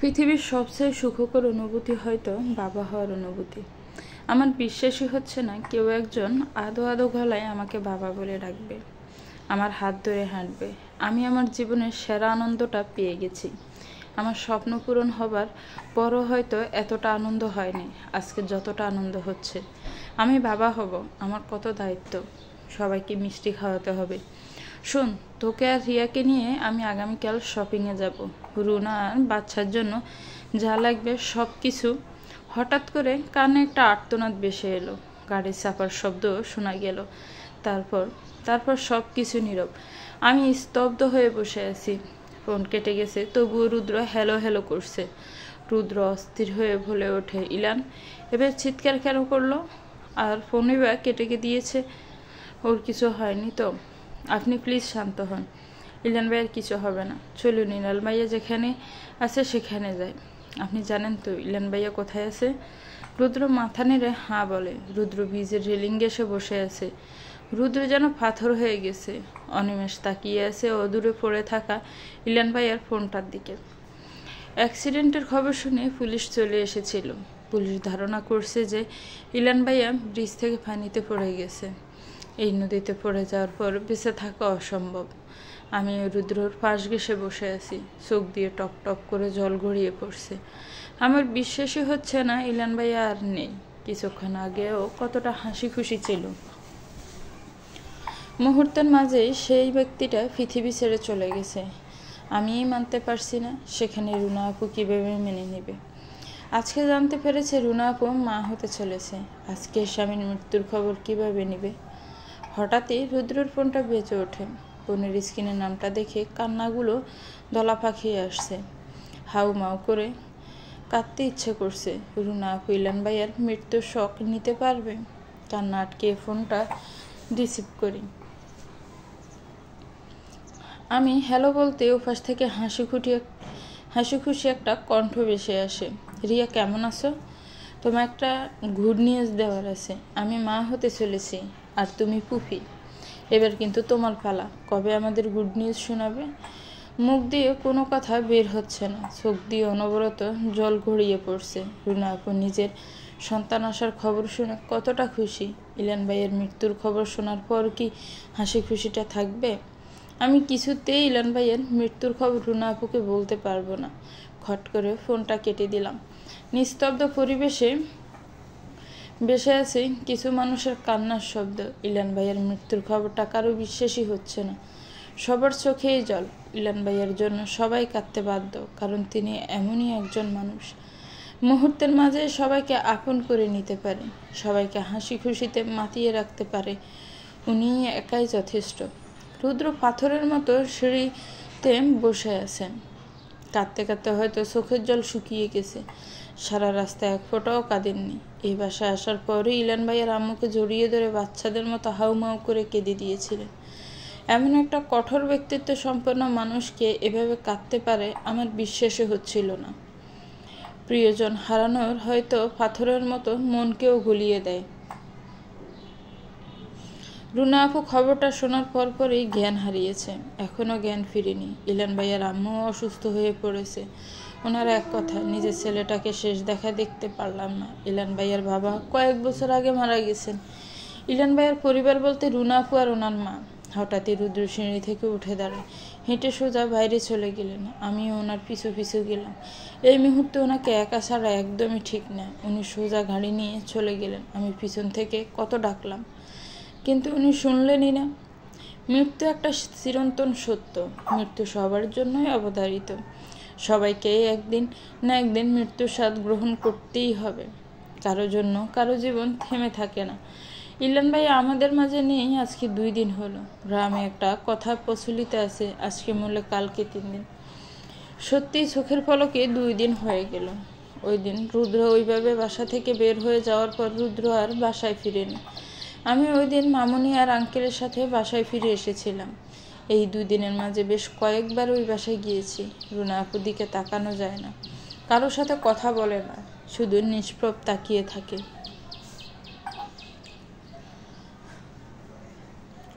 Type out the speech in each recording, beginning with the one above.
পৃথিবীর সবচেয়ে সুখকর অনুভূতি হয়তো বাবা হওয়ার অনুভূতি। আমার বিশ্বাসই হচ্ছে না কেউ একজন আদো আদো গলায় আমাকে বাবা বলে ডাকবে, আমার হাত ধরে হাঁটবে। আমি আমার জীবনের সেরা আনন্দটা পেয়ে গেছি। আমার স্বপ্ন পূরণ হবার পরও হয়তো এতটা আনন্দ হয়নি আজকে যতটা আনন্দ হচ্ছে। আমি বাবা হব, আমার কত দায়িত্ব। সবাইকে মিষ্টি খাওয়াতে হবে। শোন, তোকে আর রিয়াকে নিয়ে আমি আগামীকাল শপিংয়ে যাব। রুনা আর বাচ্চার জন্য যা লাগবে সব কিছু। হঠাৎ করে কানে একটা আর্তনাদ ভেসে এলো, গাড়ির চাপার শব্দ শোনা গেল। তারপর সব কিছু নীরব। আমি স্তব্ধ হয়ে বসে আছি। ফোন কেটে গেছে, তবুও রুদ্র হ্যালো হ্যালো করছে। রুদ্র অস্থির হয়ে বলে ওঠে, ইলান এবার চিৎকার কেন করলো? আর ফোনই বা কেটে দিয়েছে, ওর কিছু হয়নি তো? আপনি প্লিজ শান্ত হন। ইলান ভাইয়ের কিছু হবে না, চলুন ইলান ভাইয়া যেখানে আছে সেখানে যাই। আপনি জানেন তো ইলান ভাইয়া কোথায় আছে? রুদ্র মাথা নেড়ে হাঁ বলে। রুদ্র ব্রিজের রেলিংয়ে এসে বসে আছে। রুদ্র যেন পাথর হয়ে গেছে। অনিমেষ তাকিয়ে আছে অদূরে পড়ে থাকা ইলান ভাইয়ার ফোনটার দিকে। অ্যাক্সিডেন্টের খবর শুনে পুলিশ চলে এসেছিল। পুলিশ ধারণা করছে যে ইলান ভাইয়া ব্রিজ থেকে পানিতে পড়ে গেছে। এই নদীতে পড়ে যাওয়ার পর বেঁচে থাকা অসম্ভব। আমি রুদ্রর পাশ ঘেঁষে বসে আছি। চোখ দিয়ে টপ টপ করে জল গড়িয়ে পড়ছে। আমার বিশ্বাসই হচ্ছে না ইলান ভাইয়া আর নেই। কিছুক্ষণ আগেও কতটা হাসি খুশি ছিল। মুহূর্তের মাঝে সেই ব্যক্তিটা পৃথিবী ছেড়ে চলে গেছে। আমিই মানতে পারছি না সেখানে রুনা আপু কীভাবে মেনে নেবে। আজকে জানতে পেরেছে রুনা আপু মা হতে চলেছে। আজকে স্বামীর মৃত্যুর খবর কিভাবে নেবে? হঠাৎই রুদ্রর ফোনটা বেজে ওঠে। ফোনের স্ক্রিনের নামটা দেখে কান্নাগুলো দলা পাখিয়ে আসছে। হাউ মাউ করে কাঁদতে ইচ্ছে করছে। রুনা আপু ইলান ভাইয়ার মৃত্যুর শখ নিতে পারবে? কান্না আটকে ফোনটা রিসিভ করি। আমি হ্যালো বলতে ওপাশ থেকে হাসি খুশি একটা কণ্ঠ ভেসে আসে। রিয়া কেমন আছো? তোমার একটা গুড নিউজ দেওয়ার আছে। আমি মা হতে চলেছি, আর তুমি পুফি। এবার কিন্তু তোমার পালা। কবে আমাদের গুড নিউজ শোনাবে? মুখ দিয়ে কোনো কথা বের হচ্ছে না, চোখ দিয়ে অনবরত জল গড়িয়ে পড়ছে। রুনা আপু নিজের সন্তান আসার খবর শুনে কতটা খুশি। ইলান ভাইয়ের মৃত্যুর খবর শোনার পর কি হাসি খুশিটা থাকবে? আমি কিছুতেই ইলান ভাইয়ের মৃত্যুর খবর রুনা আপুকে বলতে পারবো না। খট করে ফোনটা কেটে দিলাম। নিস্তব্ধ পরিবেশে বেসে আছে কিছু মানুষের কান্নার শব্দ। ইলান ভাইয়ের মৃত্যুর খবরটা কারো বিশ্বাসই হচ্ছে না। সবার চোখেই জল। ইলান ভাইয়ের জন্য সবাই কাঁদতে বাধ্য, কারণ তিনি এমনই একজন মানুষ। মুহূর্তের মাঝে সবাইকে আপন করে নিতে পারে, সবাইকে হাসি খুশিতে মাতিয়ে রাখতে পারে। উনি একাই যথেষ্ট। রুদ্র পাথরের মতো সিঁড়িতে বসে আছেন। কাঁদতে কাঁদতে হয়তো চোখের জল শুকিয়ে গেছে। সারা রাস্তায় এক ফোঁটাও কাঁদেননি। এই বাসায় আসার পরই ইলান ভাইয়ের আম্মুকে জড়িয়ে ধরে বাচ্চাদের মতো হাউমাউ করে কেঁদে দিয়েছিলেন। এমন একটা কঠোর ব্যক্তিত্ব সম্পন্ন মানুষকে এভাবে কাঁদতে পারে আমার বিশ্বাসই হচ্ছিল না। প্রিয়জন হারানোর হয়তো পাথরের মতো মনকেও গলিয়ে দেয়। রুনা আপু খবরটা শোনার পরপরই জ্ঞান হারিয়েছে। এখনও জ্ঞান ফিরেনি। ইলান ভাইয়ার আম্মুও অসুস্থ হয়ে পড়েছে। ওনার এক কথা, নিজের ছেলেটাকে শেষ দেখা দেখতে পারলাম না। ইলান ভাইয়ার বাবা কয়েক বছর আগে মারা গেছেন। ইলান ভাইয়ার পরিবার বলতে রুনা আপু আর ওনার মা। হঠাৎই রুদ্র সিঁড়ি থেকে উঠে দাঁড়ায়, হেঁটে সোজা বাইরে চলে গেলেন। আমিও ওনার পিছু পিছু গেলাম। এই মুহূর্তে ওনাকে একা ছাড়া একদমই ঠিক না। উনি সোজা গাড়ি নিয়ে চলে গেলেন। আমি পিছন থেকে কত ডাকলাম, কিন্তু উনি শুনলেনই না। মৃত্যু একটা চিরন্তন সত্য। মৃত্যু সবার জন্যই অবধারিত। সবাইকে একদিন না একদিন মৃত্যুর স্বাদ গ্রহণ করতেই হবে। কারো জন্য কারো জীবন থেমে থাকে না। ইলান ভাই আমাদের মাঝে নেই আজকে 2 দিন হলো। গ্রামে একটা কথা প্রচলিত আছে, আজকে মরলে কালকে 3 দিন। সত্যিই চোখের পলকে 2 দিন হয়ে গেল। ওই দিন রুদ্র ওইভাবে বাসা থেকে বের হয়ে যাওয়ার পর রুদ্র আর বাসায় ফিরেনি। আমি ওই দিন মামুনি আর আঙ্কেলের সাথে বাসায় ফিরে এসেছিলাম। এই 2 দিনের মাঝে বেশ কয়েকবার ওই বাসায় গিয়েছি। রুনা আপুর দিকে তাকানো যায় না, কারোর সাথে কথা বলে না, শুধু নিষ্প্রভ তাকিয়ে থাকে।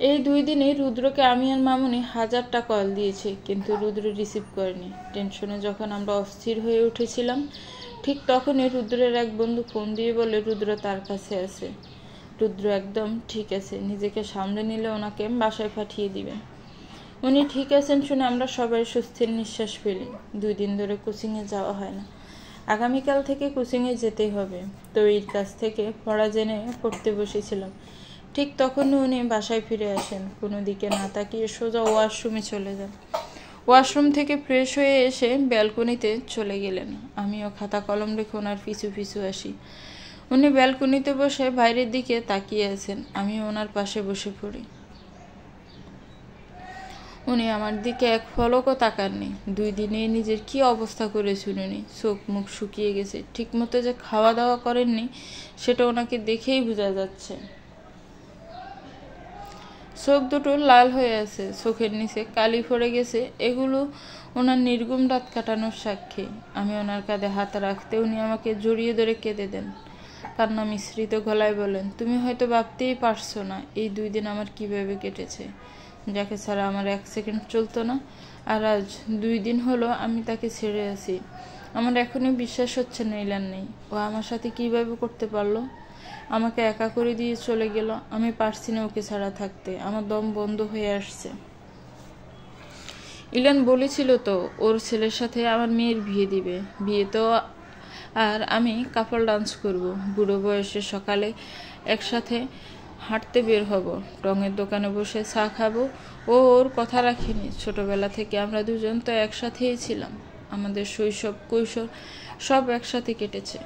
এই 2 দিনে রুদ্রকে আমি আর মামুনি 1000টা কল দিয়েছি, কিন্তু রুদ্র রিসিভ করেনি। টেনশনে যখন আমরা অস্থির হয়ে উঠেছিলাম, ঠিক তখনই রুদ্রের এক বন্ধু ফোন দিয়ে বলে রুদ্র তার কাছে আছে। রুদ্র একদম ঠিক আছে, নিজেকে সামলে নিলে ওনাকে বাসায় পাঠিয়ে দিবেন। উনি ঠিক আছেন শুনে আমরা সবাই স্বস্তির নিঃশ্বাস ফেলি। 2 দিন ধরে কোচিংয়ে যাওয়া হয় না। আগামীকাল থেকে কোচিংয়ে যেতেই হবে। তো এর কাছ থেকে পড়া জেনে পড়তে বসেছিলাম। ঠিক তখনই উনি বাসায় ফিরে আসেন। কোনো দিকে না তাকিয়ে সোজা ওয়াশরুমে চলে যান। ওয়াশরুম থেকে ফ্রেশ হয়ে এসে ব্যালকনিতে চলে গেলেন। আমিও খাতা কলম রেখে ওনার পিছু পিছু আসি। উনি ব্যালকনিতে বসে বাইরের দিকে তাকিয়ে আছেন। আমি ওনার পাশে বসে পড়ি। উনি আমার দিকে এক পলকও তাকাননি। 2 দিনে নিজের কি অবস্থা করেছেন উনি। চোখ মুখ শুকিয়ে গেছে। ঠিকমতো যে খাওয়া দাওয়া করেননি সেটা ওনাকে দেখেই বোঝা যাচ্ছে। চোখ দুটো লাল হয়ে আছে, চোখের নিচে কালি পড়ে গেছে। এগুলো ওনার নির্গুম রাত কাটানোর সাক্ষী। আমি ওনার কাঁধে হাত রাখতে উনি আমাকে জড়িয়ে ধরে কেঁদে দেন। কান্না মিশ্রিত গলায় বলেন, তুমি হয়তো ভাবতেই পারছো না এই 2 দিন আমার কিভাবে কেটেছে, যাকে ছাড়া আমার 1 সেকেন্ড চলতো না। আর আজ 2 দিন হলো আমি তাকে ছেড়ে আছি। আমার এখনই বিশ্বাস হচ্ছে না ইলান নেই। ও আমার সাথে কিভাবে করতে পারলো? আমাকে একা করে দিয়ে চলে গেল। আমি পারছি না ওকে ছাড়া থাকতে। আমার দম বন্ধ হয়ে আসছে। ইলান বলেছিল তো ওর ছেলের সাথে আমার মেয়ের বিয়ে দিবে। বিয়ে তো আর আমি কাপল ডান্স করব। বুড়ো বয়সে সকালে একসাথে হাঁটতে বের হব, রঙের দোকানে বসে চা খাবো। ও ওর কথা রাখেনি। ছোটবেলা থেকে আমরা দুজন তো একসাথেই ছিলাম। আমাদের শৈশব কৈশোর সব একসাথে কেটেছে।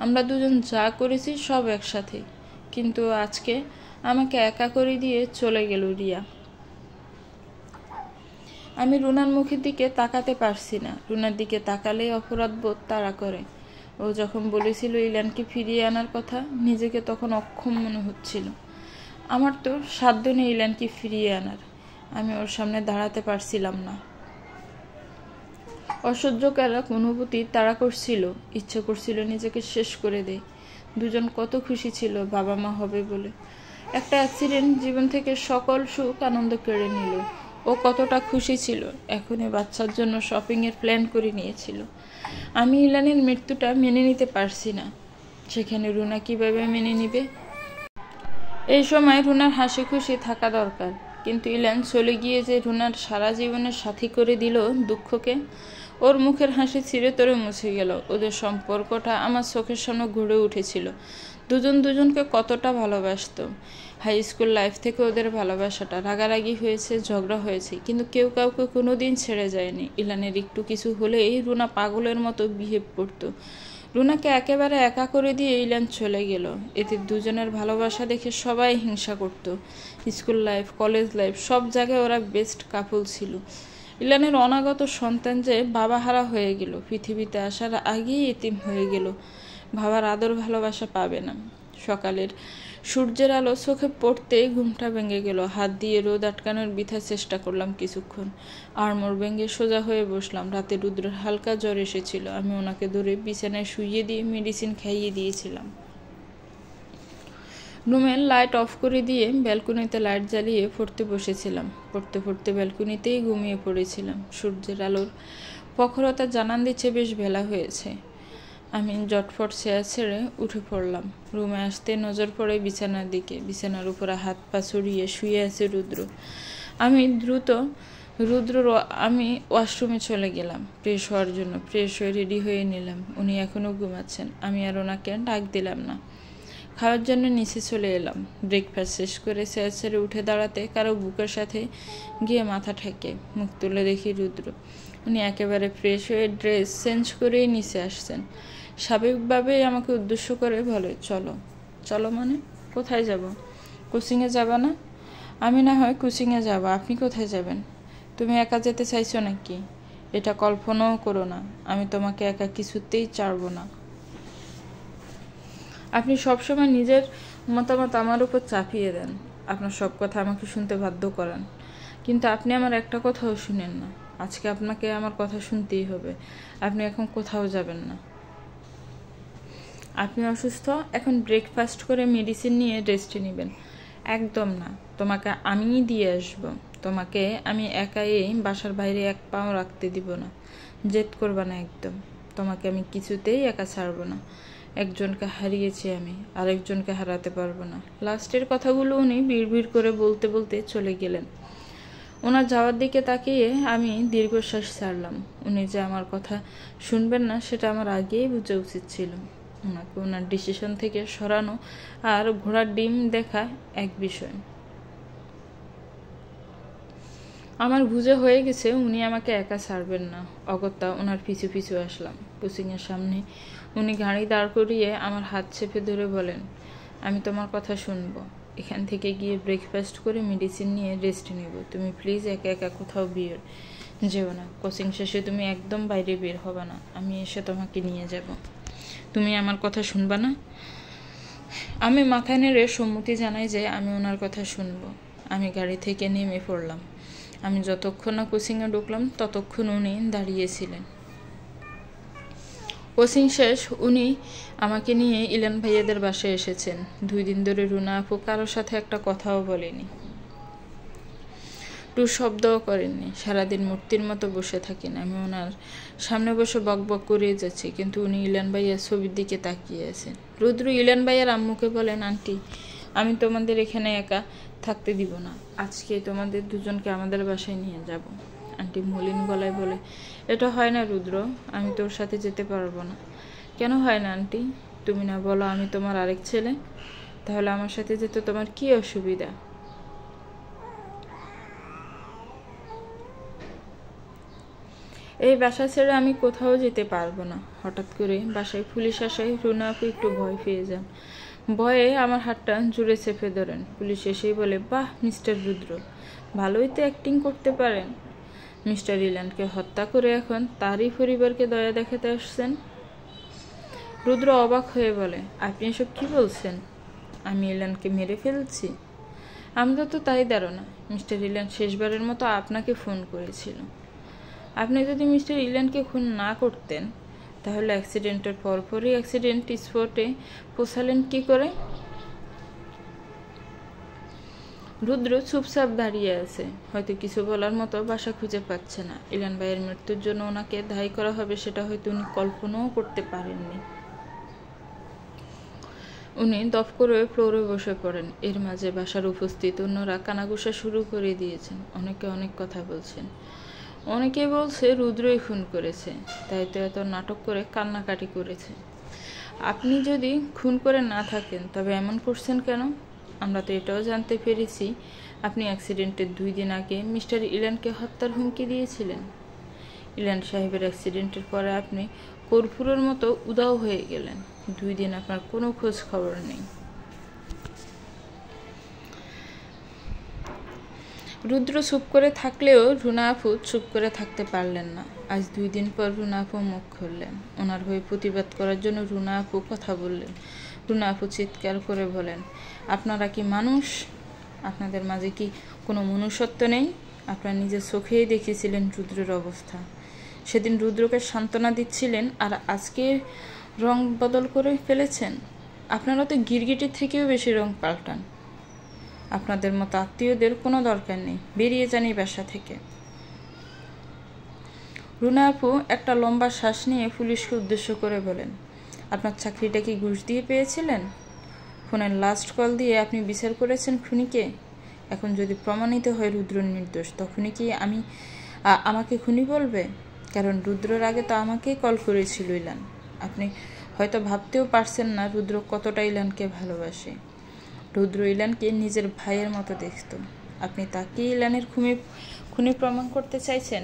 আমরা দুজন যা করেছি সব একসাথে। কিন্তু আজকে আমাকে একা করে দিয়ে চলে গেল রিয়া। আমি রুনার মুখের দিকে তাকাতে পারছি না। রুনার দিকে তাকালেই অপরাধবোধ তাড়া করে। ও যখন বলেছিল ইলানকে ফিরিয়ে আনার কথা, নিজেকে তখন অক্ষম মনে হচ্ছিল। আমার তো সাধ্য নেই ইলানকে ফিরিয়ে আনার। আমি ওর সামনে দাঁড়াতে পারছিলাম না। অসহ্যকর এক অনুভূতি তাড়া করছিল। ইচ্ছে করছিল নিজেকে শেষ করে দেই। দুজন কত খুশি ছিল বাবা মা হবে বলে। একটা অ্যাক্সিডেন্ট জীবন থেকে সকল সুখ আনন্দ কেড়ে নিল। ও কতটা খুশি ছিল। এখনই বাচ্চার জন্য শপিংয়ের প্ল্যান করে নিয়েছিল। আমি ইলানের মৃত্যুটা মেনে নিতে পারছি না। সেখানে রুনা কিভাবে মেনে নিবে? এই সময় রুনার হাসি খুশি থাকা দরকার। কিন্তু ইলান চলে গিয়ে যে রুনার সারা জীবনের সাথী করে দিল দুঃখকে। ওর মুখের হাসি চিরতরে মুছে গেল। ওদের সম্পর্কটা আমার চোখের সামনে ঘুরে উঠেছিল। দুজন দুজনকে কতটা ভালোবাসত। হাই স্কুল লাইফ থেকে ওদের ভালোবাসাটা, রাগারাগি হয়েছে, ঝগড়া হয়েছে, কিন্তু কেউ কাউকে কোনোদিন ছেড়ে যায়নি। ইলানের একটু কিছু হলেই রুনা পাগলের মতো বিহেভ করতো। রুনাকে একেবারে একা করে দিয়ে ইলান চলে গেল। এতে দুজনের ভালোবাসা দেখে সবাই হিংসা করত। স্কুল লাইফ, কলেজ লাইফ সব জায়গায় ওরা বেস্ট কাপল ছিল। ইলানের অনাগত সন্তান যে বাবাহারা হয়ে গেল, পৃথিবীতে আসার আগেই এতিম হয়ে গেল, বাবার আদর ভালোবাসা পাবে না। সকালের সূর্যের আলো চোখে পড়তেই ঘুমটা ভেঙে গেল। হাত দিয়ে রোদ আটকানোর বৃথা চেষ্টা করলাম কিছুক্ষণ। আড়মোড় ভেঙে সোজা হয়ে বসলাম। রাতে রুদ্রের হালকা জ্বর এসেছিল। আমি ওনাকে ধরে বিছানায় শুইয়ে দিয়ে মেডিসিন খাইয়ে দিয়েছিলাম। রুমের লাইট অফ করে দিয়ে ব্যালকনিতে লাইট জ্বালিয়ে পড়তে বসেছিলাম। পড়তে পড়তে ব্যালকনিতেই ঘুমিয়ে পড়েছিলাম। সূর্যের আলোর প্রখরতা জানান দিচ্ছে বেশ বেলা হয়েছে। আমি জটফট চেয়ার ছেড়ে উঠে পড়লাম। রুমে আসতে নজর পড়ে বিছানার দিকে। বিছানার উপরে হাত পা ছড়িয়ে শুয়ে আছে রুদ্র। আমি ওয়াশরুমে চলে গেলাম ফ্রেশ হওয়ার জন্য। ফ্রেশ হয়ে রেডি হয়ে নিলাম। উনি এখনও ঘুমাচ্ছেন। আমি আর ওনাকে ডাক দিলাম না। খাওয়ার জন্য নিচে চলে এলাম। ব্রেকফাস্ট শেষ করে চেয়ার ছেড়ে উঠে দাঁড়াতে কারো বুকের সাথে গিয়ে মাথা ঠেকে। মুখ তুলে দেখি রুদ্র। উনি একেবারে ফ্রেশ হয়ে ড্রেস চেঞ্জ করেই নিচে আসছেন। স্বাভাবিকভাবেই আমাকে উদ্দেশ্য করে বলে, চলো। চলো মানে? কোথায় যাব? কোচিংয়ে যাবা না? আমি না হয় কোচিংয়ে যাব, আপনি কোথায় যাবেন? তুমি একা যেতে চাইছো নাকি? এটা কল্পনাও করো না। আমি তোমাকে একা কিছুতেই ছাড়বো না। আপনি সবসময় নিজের মতামত আমার উপর চাপিয়ে দেন। আপনার সব কথা আমাকে শুনতে বাধ্য করান। কিন্তু আপনি আমার একটা কথাও শুনেন না। আজকে আপনাকে আমার কথা শুনতেই হবে। আপনি এখন কোথাও যাবেন না। আপনি অসুস্থ, এখন ব্রেকফাস্ট করে মেডিসিন নিয়ে রেস্টে নেবেন। একদম না, তোমাকে আমিই দিয়ে আসব। তোমাকে আমি একাই বাসার বাইরে এক পাও রাখতে দিব না। জেদ করবা না একদম। তোমাকে আমি কিছুতেই একা ছাড়বো না। একজনকে হারিয়েছি আমি, আরেকজনকে হারাতে পারবো না। লাস্টের কথাগুলো উনি বিড়বিড় করে বলতে বলতে চলে গেলেন। ওনার যাওয়ার দিকে তাকিয়ে আমি দীর্ঘশ্বাস ছাড়লাম। উনি যে আমার কথা শুনবেন না সেটা আমার আগেই বোঝা উচিত ছিল। ওনাকে ওনার ডিসিশন থেকে সরানো আর ঘোড়ার ডিম দেখা এক বিষয়। আমার বুঝে হয়ে গেছে উনি আমাকে একা ছাড়বেন না। অগত্যা ওনার পিছু পিছু আসলাম। কোচিংয়ের সামনে উনি গাড়ি দাঁড় করিয়ে আমার হাত চেপে ধরে বলেন, আমি তোমার কথা শুনবো। এখান থেকে গিয়ে ব্রেকফাস্ট করে মেডিসিন নিয়ে রেস্ট নেব। তুমি প্লিজ একা একা কোথাও যেও না। কোচিং শেষে তুমি একদম বাইরে বের হবে না। আমি এসে তোমাকে নিয়ে যাব। তুমি আমার কথা শুনবা না? আমি মাথা নেড়ে সম্মতি জানাই যে আমি ওনার কথা শুনবো। আমি গাড়ি থেকে নেমে পড়লাম। আমি যতক্ষণ না কোচিংয়ে ঢুকলাম ততক্ষণ উনি দাঁড়িয়েছিলেন। কোচিং শেষ উনি আমাকে নিয়ে ইলান ভাইয়াদের বাসায় এসেছেন। 2 দিন ধরে রুনা আপু কারোর সাথে একটা কথাও বলেনি, টু শব্দও করেননি। সারাদিন মূর্তির মতো বসে থাকেন। আমি ওনার সামনে বসে বক বক করে যাচ্ছি, কিন্তু উনি ইলান ভাইয়ার ছবির দিকে তাকিয়ে আছেন। রুদ্র ইলান ভাইয়ার আম্মুকে বলেন, আন্টি আমি তোমাদের এখানে একা থাকতে দিব না। আজকে তোমাদের দুজনকে আমাদের বাসায় নিয়ে যাব। আন্টি মলিন গলায় বলে, এটা হয় না রুদ্র, আমি তোর সাথে যেতে পারবো না। কেন হয় না আন্টি? তুমি না বলো আমি তোমার আরেক ছেলে? তাহলে আমার সাথে যেতে তোমার কি অসুবিধা? এই বাসা ছেড়ে আমি কোথাও যেতে পারবো না। হঠাৎ করে বাসায় পুলিশ আসায় রুনা আপু একটু ভয় পেয়ে যান। ভয়ে আমার হাতটা জুড়ে চেপে ধরেন। পুলিশ এসেই বলে, বাহ মিস্টার রুদ্র, ভালোই তো অ্যাক্টিং করতে পারেন। মিস্টার ইলানকে হত্যা করে এখন তারই পরিবারকে দয়া দেখাতে আসছেন? রুদ্র অবাক হয়ে বলে, আপনি এসব কি বলছেন? আমি ইলানকে মেরে ফেলছি? আমাদের তো তাই ধারণা। মিস্টার ইলান শেষবারের মতো আপনাকে ফোন করেছিল। আপনি যদি মিস্টার ইলানকে খুন না করতেন তাহলে অ্যাক্সিডেন্টের পরপরই অ্যাক্সিডেন্ট স্পটে পৌঁছালেন কি করে? রুদ্র চুপচাপ দাঁড়িয়ে আছে, হয়তো কিছু বলার মতো ভাষা খুঁজে পাচ্ছে না। ইলান ভাইয়ের মৃত্যুর জন্য ওনাকে দায়ী করা হবে সেটা হয়তো উনি কল্পনাও করতে পারেননি। উনি দপ করে ফ্লোরে বসে পড়েন। এর মাঝে বাসার উপস্থিত অন্যরা কানাঘুষা শুরু করে দিয়েছেন। অনেকে অনেক কথা বলছেন। অনেকে বলছে রুদ্রই খুন করেছে, তাই তো এত নাটক করে কান্নাকাটি করেছে। আপনি যদি খুন করে না থাকেন তবে এমন করছেন কেন? আমরা তো এটাও জানতে পেরেছি আপনি অ্যাক্সিডেন্টের 2 দিন আগে মিস্টার ইলানকে হত্যার হুমকি দিয়েছিলেন। ইলান সাহেবের অ্যাক্সিডেন্টের পরে আপনি কর্পূরের মতো উধাও হয়ে গেলেন। 2 দিন আপনার কোনো খোঁজ খবর নেই। রুদ্র চুপ করে থাকলেও রুনা আপু চুপ করে থাকতে পারলেন না। আজ 2 দিন পর রুনা আপু মুখ খুললেন। ওনার হয়ে প্রতিবাদ করার জন্য রুনা আপু কথা বললেন। রুনা আপু চিৎকার করে বলেন, আপনারা কি মানুষ? আপনাদের মাঝে কি কোনো মনুষ্যত্ব নেই? আপনারা নিজের চোখেই দেখেছিলেন রুদ্রের অবস্থা। সেদিন রুদ্রকে সান্ত্বনা দিচ্ছিলেন আর আজকে রং বদল করে ফেলেছেন। আপনারা তো গিরগিটির থেকেও বেশি রং পাল্টান। আপনাদের মতো আত্মীয়দের কোনো দরকার নেই, বেরিয়ে যান এই বাসা থেকে। রুনা আপু একটা লম্বা শ্বাস নিয়ে পুলিশকে উদ্দেশ্য করে বলেন, আপনার চাকরিটা কি ঘুষ দিয়ে পেয়েছিলেন? ফোনের লাস্ট কল দিয়ে আপনি বিচার করেছেন খুনিকে। এখন যদি প্রমাণিত হয় রুদ্র নির্দোষ, তখনই কি আমাকে খুনি বলবে? কারণ রুদ্রর আগে তো আমাকেই কল করেছিল ইলান। আপনি হয়তো ভাবতেও পারছেন না রুদ্র কতটা ইলানকে ভালোবাসে। রুদ্র ইলানকে নিজের ভাইয়ের মতো দেখত। আপনি তাকে ইলানের খুনি প্রমাণ করতে চাইছেন?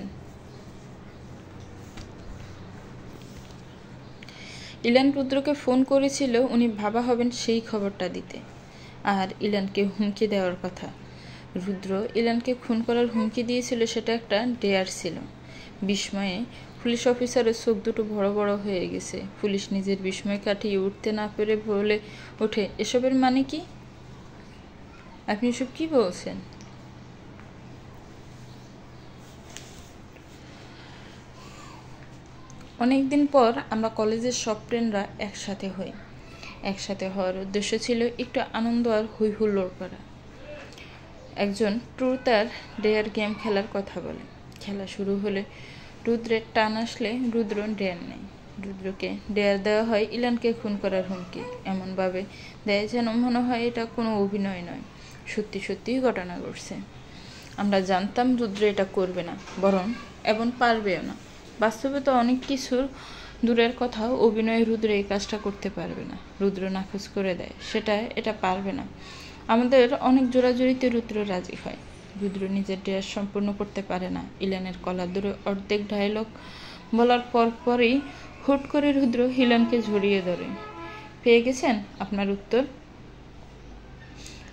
ইলান রুদ্রকে ফোন করেছিল উনি ভাবা হবেন সেই খবরটা দিতে, আর ইলানকে হুমকি দেওয়ার কথা। রুদ্র ইলানকে খুন করার হুমকি দিয়েছিল, সেটা একটা ডেয়ার ছিল। বিস্ময়ে পুলিশ অফিসারের চোখ দুটো বড় বড় হয়ে গেছে। পুলিশ নিজের বিস্ময় কাটিয়ে উঠতে না পেরে বলে ওঠে, এসবের মানে কি? আপনি এসব কি বলছেন? অনেকদিন পর আমরা কলেজের সব ফ্রেন্ডরা একসাথে হই। একসাথে হওয়ার উদ্দেশ্য ছিল একটু আনন্দ আর হই হুল্লোড় করা। একজন ট্রুথ আর ডেয়ার গেম খেলার কথা বলে। খেলা শুরু হলে রুদ্রের টান আসলে রুদ্র ডেয়ার নেয়। রুদ্রকে ডেয়ার দেওয়া হয় ইলানকে খুন করার হুমকি। এমনভাবে দেয় যেন মনে হয় এটা কোনো অভিনয় নয়, সত্যি সত্যিই ঘটনা ঘটছে। আমরা জানতাম রুদ্র এটা করবে না, বরং এবং পারবেও না। বাস্তবে তো অনেক কিছুর দূরের কথা, অভিনয়ে রুদ্র এই কাজটা করতে পারবে না। রুদ্র নাকচ করে দেয় এটা পারবে না। আমাদের অনেক জোরাজুরিতে রুদ্র রাজি হয়। রুদ্র নিজের ড্রেস সম্পূর্ণ করতে পারে না। ইলানের কলার ধরে অর্ধেক ডায়লগ বলার পরই হুট করে রুদ্র ইলানকে জড়িয়ে ধরে। পেয়ে গেছেন আপনার উত্তর,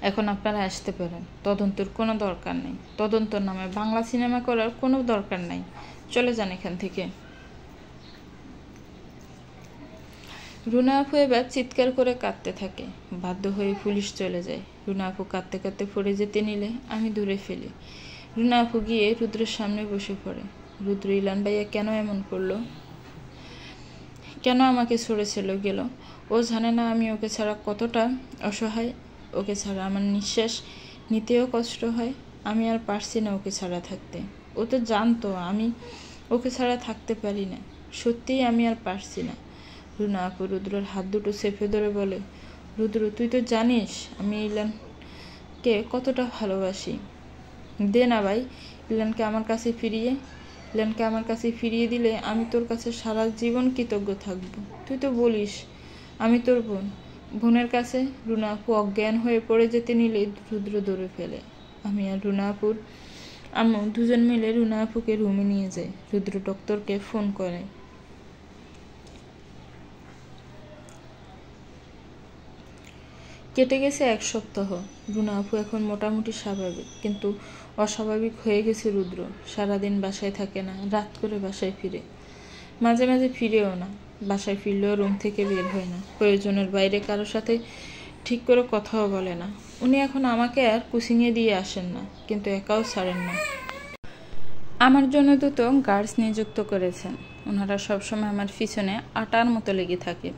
এখন আপনারা আসতে পারেন। তদন্তের কোনো দরকার নেই। তদন্তর নামে বাংলা সিনেমা করার কোনো দরকার নাই। চলে যান এখান থেকে। রুনা আপু এবার চিৎকার করে কাঁদতে থাকে। বাধ্য হয়ে পুলিশ চলে যায়। রুনা আপু কাঁদতে কাঁদতে পড়ে যেতে নিলে আমি দূরে ফেলি। রুনা আপু গিয়ে রুদ্রের সামনে বসে পড়ে। রুদ্র, ইলান ভাইয়া কেন এমন করলো? কেন আমাকে ছড়ে ছিল গেল? ও জানে না আমি ওকে ছাড়া কতটা অসহায়। ওকে ছাড়া আমার নিঃশ্বাস নিতেও কষ্ট হয়। আমি আর পারছি না ওকে ছাড়া থাকতে। ও তো জানতো আমি ওকে ছাড়া থাকতে পারি না। সত্যিই আমি আর পারছি না। রুনা আপু রুদ্রর হাত দুটো চেপে ধরে বলে, রুদ্র, তুই তো জানিস আমি ইলানকে কতটা ভালোবাসি। দে না ভাই ইলানকে আমার কাছে ফিরিয়ে দিলে আমি তোর কাছে সারা জীবন কৃতজ্ঞ থাকব। তুই তো বলিস আমি তোর বোনের কাছে। রুনা আপু অজ্ঞান হয়ে পড়ে যেতে নিলে রুদ্র ধরে ফেলে। আমি আর রুনা আপুর আম্মু দুজন মিলে রুনা আপুকে রুমে নিয়ে যায়। রুদ্র ডক্টরকে ফোন করে। কেটে গেছে 1 সপ্তাহ। রুনা আপু এখন মোটামুটি স্বাভাবিক, কিন্তু অস্বাভাবিক হয়ে গেছে রুদ্র। সারাদিন বাসায় থাকে না, রাত করে বাসায় ফিরে। মাঝে মাঝে ফিরেও না। বাসায় ফিরলেও রুম থেকে বের হয় না। প্রয়োজনের বাইরে কারোর সাথে ঠিক করে কথাও বলে না। উনি এখন আমাকে আর কোচিংয়ে দিয়ে আসেন না, কিন্তু একাও ছাড়েন না। আমার জন্য দুটো গার্ডস নিযুক্ত করেছেন। ওনারা সবসময় আমার পিছনে আটার মতো লেগে থাকে।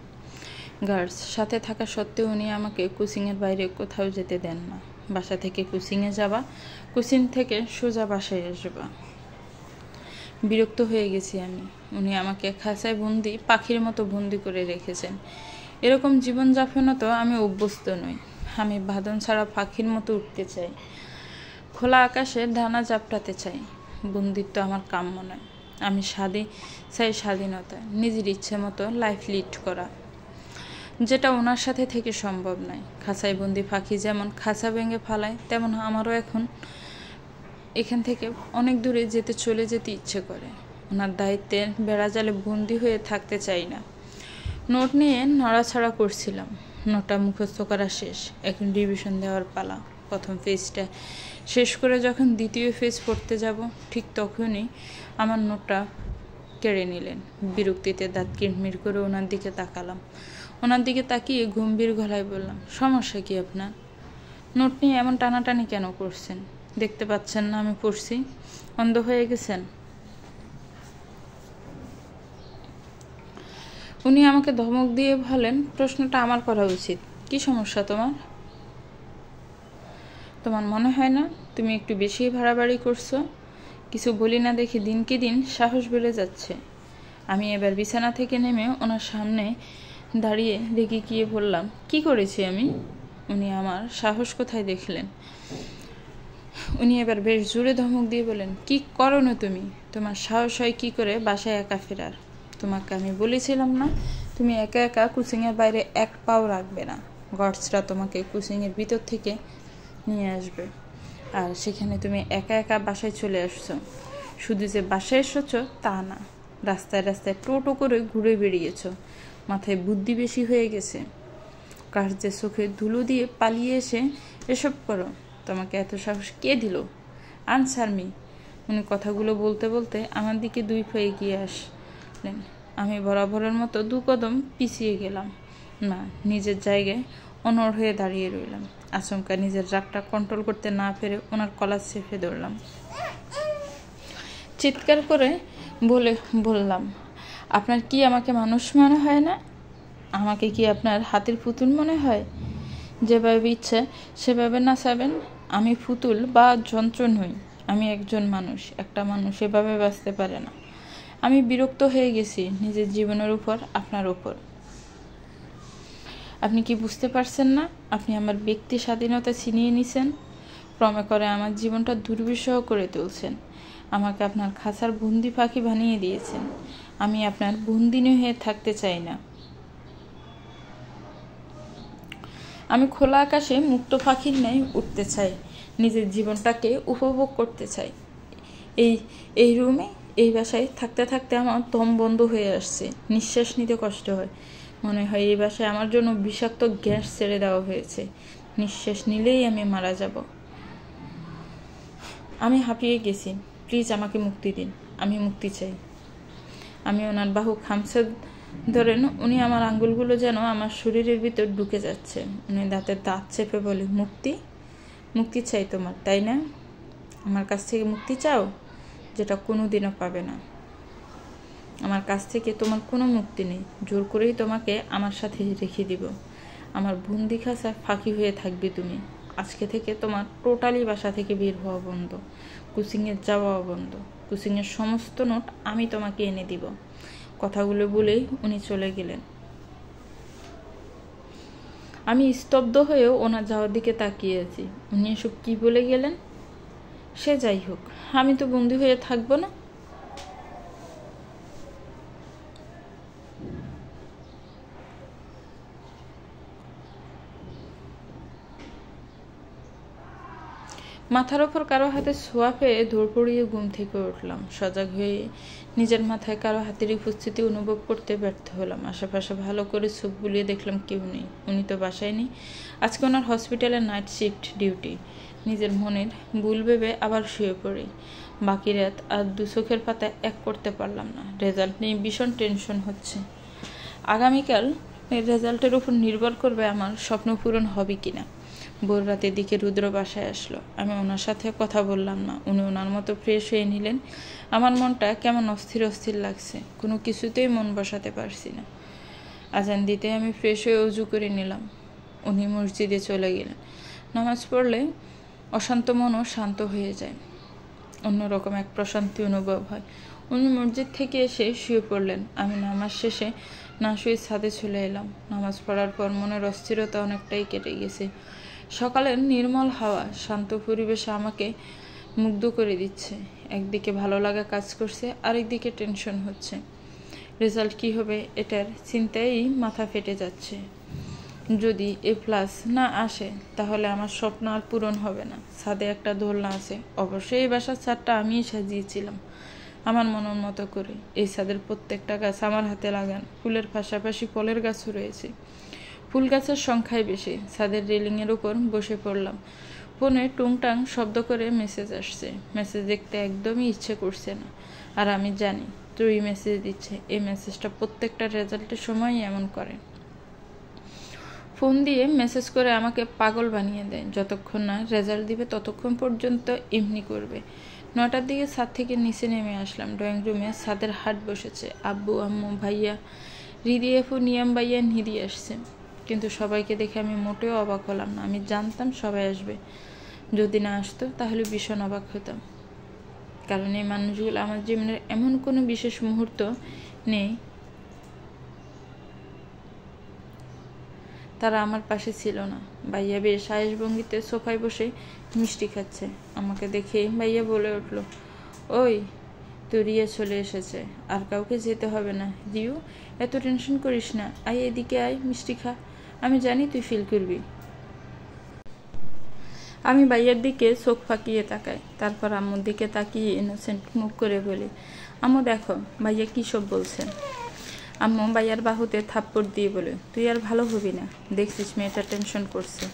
গার্ডস সাথে থাকা সত্ত্বেও উনি আমাকে কোচিংয়ের বাইরে কোথাও যেতে দেন না। বাসা থেকে কোচিংয়ে যাবা, কোচিং থেকে সোজা বাসায় আসবা। বিরক্ত হয়ে গেছি আমি। উনি আমাকে খাঁচায় বন্দি, পাখির মতো বন্দি করে রেখেছেন। এরকম জীবনযাপনও তো আমি অভ্যস্ত নই। আমি বাঁধন ছাড়া পাখির মতো উঠতে চাই, খোলা আকাশে ডানা চাপটাতে চাই। বন্দিত্ব আমার কাম্য নয়। আমি চাই স্বাধীনতা, নিজের ইচ্ছে মতো লাইফ লিড করা, যেটা ওনার সাথে থেকে সম্ভব নয়। খাঁচায় বন্দি পাখি যেমন খাঁচা ভেঙে ফালায়, তেমন আমারও এখন এখান থেকে অনেক দূরে চলে যেতে ইচ্ছে করে। ওনার দায়িত্বের বেড়াজালে বন্দি হয়ে থাকতে চাই না। নোট নিয়ে নড়াছড়া করছিলাম। নোটটা মুখস্থ করা শেষ। এখন রিভিশন দেওয়ার পালা। প্রথম পেজটা শেষ করে যখন দ্বিতীয় পেজ পড়তে যাব, ঠিক তখনই আমার নোটটা কেড়ে নিলেন। বিরক্তিতে দাঁত কিরমির করে ওনার দিকে তাকালাম। ওনার দিকে তাকিয়ে গম্ভীর গলায় বললাম, সমস্যা কি আপনার? নোট নিয়ে এমন টানাটানি কেন করছেন? দেখতে পাচ্ছেন না আমি পড়ছি? অন্ধ হয়ে গেছেন? উনি আমাকে ধমক দিয়ে বলেন, প্রশ্নটা আমার করা উচিত। কি সমস্যা তোমার? তোমার মনে হয় না তুমি একটু বেশি বাড়াবাড়ি করছো? কিছু বলি না দেখে দিনকে দিন সাহস বেড়ে যাচ্ছে। আমি এবার বিছানা থেকে নেমে ওনার সামনে দাঁড়িয়ে রেগে গিয়ে বললাম, কি করেছি আমি? উনি আমার সাহস কোথায় দেখলেন? উনি এবার বেশ জোরে ধমক দিয়ে বলেন, কি করো না তুমি? তোমার সাহস হয় কি করে বাসায় একা ফেরার? তোমাকে আমি বলেছিলাম না তুমি একা একা কোচিংয়ের বাইরে এক পাও রাখবে না। গার্ডসরা তোমাকে কোচিংয়ের ভিতর থেকে নিয়ে আসবে, আর সেখানে তুমি একা একা বাসায় চলে আসছো। শুধু যে বাসায় এসেছ তা না, রাস্তায় রাস্তায় টোটো করে ঘুরে বেরিয়েছ। মাথায় বুদ্ধি বেশি হয়ে গেছে। কার যে চোখে ধুলো দিয়ে পালিয়ে এসে এসব করো? তোমাকে এত সাহস কে দিল? Answer me. উনি কথাগুলো বলতে বলতে আমার দিকে 2 পা এগিয়ে আসলেন। আমি বরাবরের মতো 2 কদম পিছিয়ে গেলাম না, নিজের জায়গায় অনড় হয়ে দাঁড়িয়ে রইলাম। আচমকা নিজের রাগটা কন্ট্রোল করতে না পেরে ওনার কলার চেপে ধরলাম। চিৎকার করে বললাম, আপনার কি আমাকে মানুষ মনে হয় না? আমাকে কি আপনার হাতের পুতুল মনে হয়? যেভাবে ইচ্ছে সেভাবে নাচাবেন? আমি পুতুল বা যন্ত্র নই। আমি একজন মানুষ। একটা মানুষ এভাবে বাঁচতে পারে না। আমি বিরক্ত হয়ে গেছি নিজের জীবনের উপর, আপনার উপর। আপনি কি বুঝতে পারছেন না? আপনি আমার ব্যক্তি স্বাধীনতা ছিনিয়ে নিছেন, ক্রমে করে আমার জীবনটা দুর্বিষহ করে তুলছেন। আমাকে আপনার খাঁচার বন্দি পাখি বানিয়ে দিয়েছেন। আমি আপনার বন্দিনী হয়ে থাকতে চাই না। আমি খোলা আকাশে মুক্ত পাখির ন্যায় উঠতে চাই, নিজের জীবনটাকে উপভোগ করতে চাই। এই রুমে, এই বাসায় থাকতে থাকতে আমার দম বন্ধ হয়ে আসছে, নিঃশ্বাস নিতে কষ্ট হয়। মনে হয় এই বাসায় আমার জন্য বিষাক্ত গ্যাস ছেড়ে দেওয়া হয়েছে। নিঃশ্বাস নিলেই আমি মারা যাব। আমি হাঁপিয়ে গেছি। প্লিজ আমাকে মুক্তি দিন। আমি মুক্তি চাই। আমি ওনার বাহু খামচে ধরেন। উনি আমার আঙ্গুলগুলো যেন আমার শরীরের ভিতর ঢুকে যাচ্ছে। উনি দাঁতের দাঁত চেপে বলে, মুক্তি? মুক্তি চাই তোমার, তাই না? আমার কাছ থেকে মুক্তি চাও, যেটা কোনোদিনও পাবে না। আমার কাছ থেকে তোমার কোনো মুক্তি নেই। জোর করেই তোমাকে আমার সাথে রেখে দিব। আমার বন্দি খাঁচার ফাঁকি হয়ে থাকবে তুমি। আজকে থেকে তোমার টোটালি বাসা থেকে বের হওয়া বন্ধ, কোচিংয়ে যাওয়াও বন্ধ। কোচিংয়ের সমস্ত নোট আমি তোমাকে এনে দিব। কথাগুলো বলেই উনি চলে গেলেন। আমি স্তব্ধ হয়েও ওনার যাওয়ার দিকে তাকিয়ে আছি। উনি এসব কি বলে গেলেন? সে যাই হোক, আমি তো বন্দি হয়ে থাকবো না। মাথার ওপর কারো হাতে ছোঁয়া পেয়ে দৌড় পড়িয়ে ঘুম থেকে উঠলাম। সজাগ হয়ে নিজের মাথায় কারো হাতের উপস্থিতি অনুভব করতে ব্যর্থ হলাম। আশেপাশে ভালো করে চোখ বুলিয়ে দেখলাম কেউ নেই। উনি তো বাসায় নেই। আজকে ওনার হসপিটালের নাইট শিফট ডিউটি। নিজের মনের ভুল ভেবে আবার শুয়ে পড়ি। বাকি রাত আর দু চোখের পাতায় এক করতে পারলাম না। রেজাল্ট নিয়ে ভীষণ টেনশন হচ্ছে। আগামীকাল রেজাল্টের উপর নির্ভর করবে আমার স্বপ্ন পূরণ হবে কিনা। ভোর রাতের দিকে রুদ্র বাসায় আসলো। আমি ওনার সাথে কথা বললাম না। উনি ওনার মতো ফ্রেশ হয়ে নিলেন। আমার মনটা কেমন অস্থির অস্থির লাগছে। কোনো কিছুতেই মন বসাতে পারছি না। আজান দিতে আমি ফ্রেশ হয়ে উজু করে নিলাম। উনি মসজিদে চলে গেলেন। নামাজ পড়লে অশান্ত মনও শান্ত হয়ে যায়। অন্যরকম এক প্রশান্তি অনুভব হয়। উনি মসজিদ থেকে এসে শুয়ে পড়লেন। আমি নামাজ শেষে না শুয়ে ছাদে চলে এলাম। নামাজ পড়ার পর মনের অস্থিরতা অনেকটাই কেটে গেছে। সকালের নির্মল হাওয়া, শান্ত পরিবেশ আমাকে মুগ্ধ করে দিচ্ছে। একদিকে ভালো লাগা কাজ করছে, আরেকদিকে টেনশন হচ্ছে। রেজাল্ট কি হবে এটার চিন্তায় মাথা ফেটে যাচ্ছে। যদি A+ না আসে তাহলে আমার স্বপ্ন আর পূরণ হবে না। ছাদে একটা দোলনা আছে। অবশ্যই এই বাসার ছাদটা আমিই সাজিয়েছিলাম আমার মনের মতো করে। এই ছাদের প্রত্যেকটা গাছ আমার হাতে লাগান। ফুলের পাশাপাশি ফলের গাছও রয়েছে। ফুল গাছের সংখ্যাই বেশি। ছাদের রেলিংয়ের উপর বসে পড়লাম। ফোনে টুংটাং শব্দ করে মেসেজ আসছে। মেসেজ দেখতে একদমই ইচ্ছে করছে না। আর আমি জানি তুই মেসেজ দিচ্ছে। এই মেসেজটা প্রত্যেকটা রেজাল্টের সময়ই এমন করে। ফোন দিয়ে মেসেজ করে আমাকে পাগল বানিয়ে দেয়। যতক্ষণ না রেজাল্ট দিবে ততক্ষণ পর্যন্ত এমনি করবে। 9টার দিকে ছাদ থেকে নিচে নেমে আসলাম। ড্রয়িং রুমে ছাদের হাট বসেছে। আব্বু, আম্মু, ভাইয়া, রিদি আপু, নিয়াম ভাইয়া, নিধি আসছে। কিন্তু সবাইকে দেখে আমি মোটেও অবাক হলাম না। আমি জানতাম সবাই আসবে। যদি না আসতো তাহলে ভীষণ অবাক হতাম। কারণ এই মানুষগুলো আমার জীবনের এমন কোনো বিশেষ মুহূর্ত নেই তারা আমার পাশে ছিল না। ভাইয়া বেশ আয়েশ ভঙ্গিতে সোফায় বসে মিষ্টি খাচ্ছে। আমাকে দেখে ভাইয়া বলে উঠল, ওই তো রিয়া চলে এসেছে, আর কাউকে যেতে হবে না। রিউ, এত টেনশন করিস না, আয় এদিকে আয়, মিষ্টি খা। আমি জানি তুই ফিল করবি। আমি ভাইয়ার দিকে চোখ ফাঁকিয়ে তাকাই। তারপর আম্মুর দিকে তাকিয়ে ইনোসেন্ট মুখ করে বলি, আম্মু দেখো ভাইয়া কী সব বলছে। আম্মু ভাইয়ার বাহুতে থাপ্পড় দিয়ে বলে, তুই আর ভালো হবি না। দেখছিস মেয়েটা টেনশন করছে,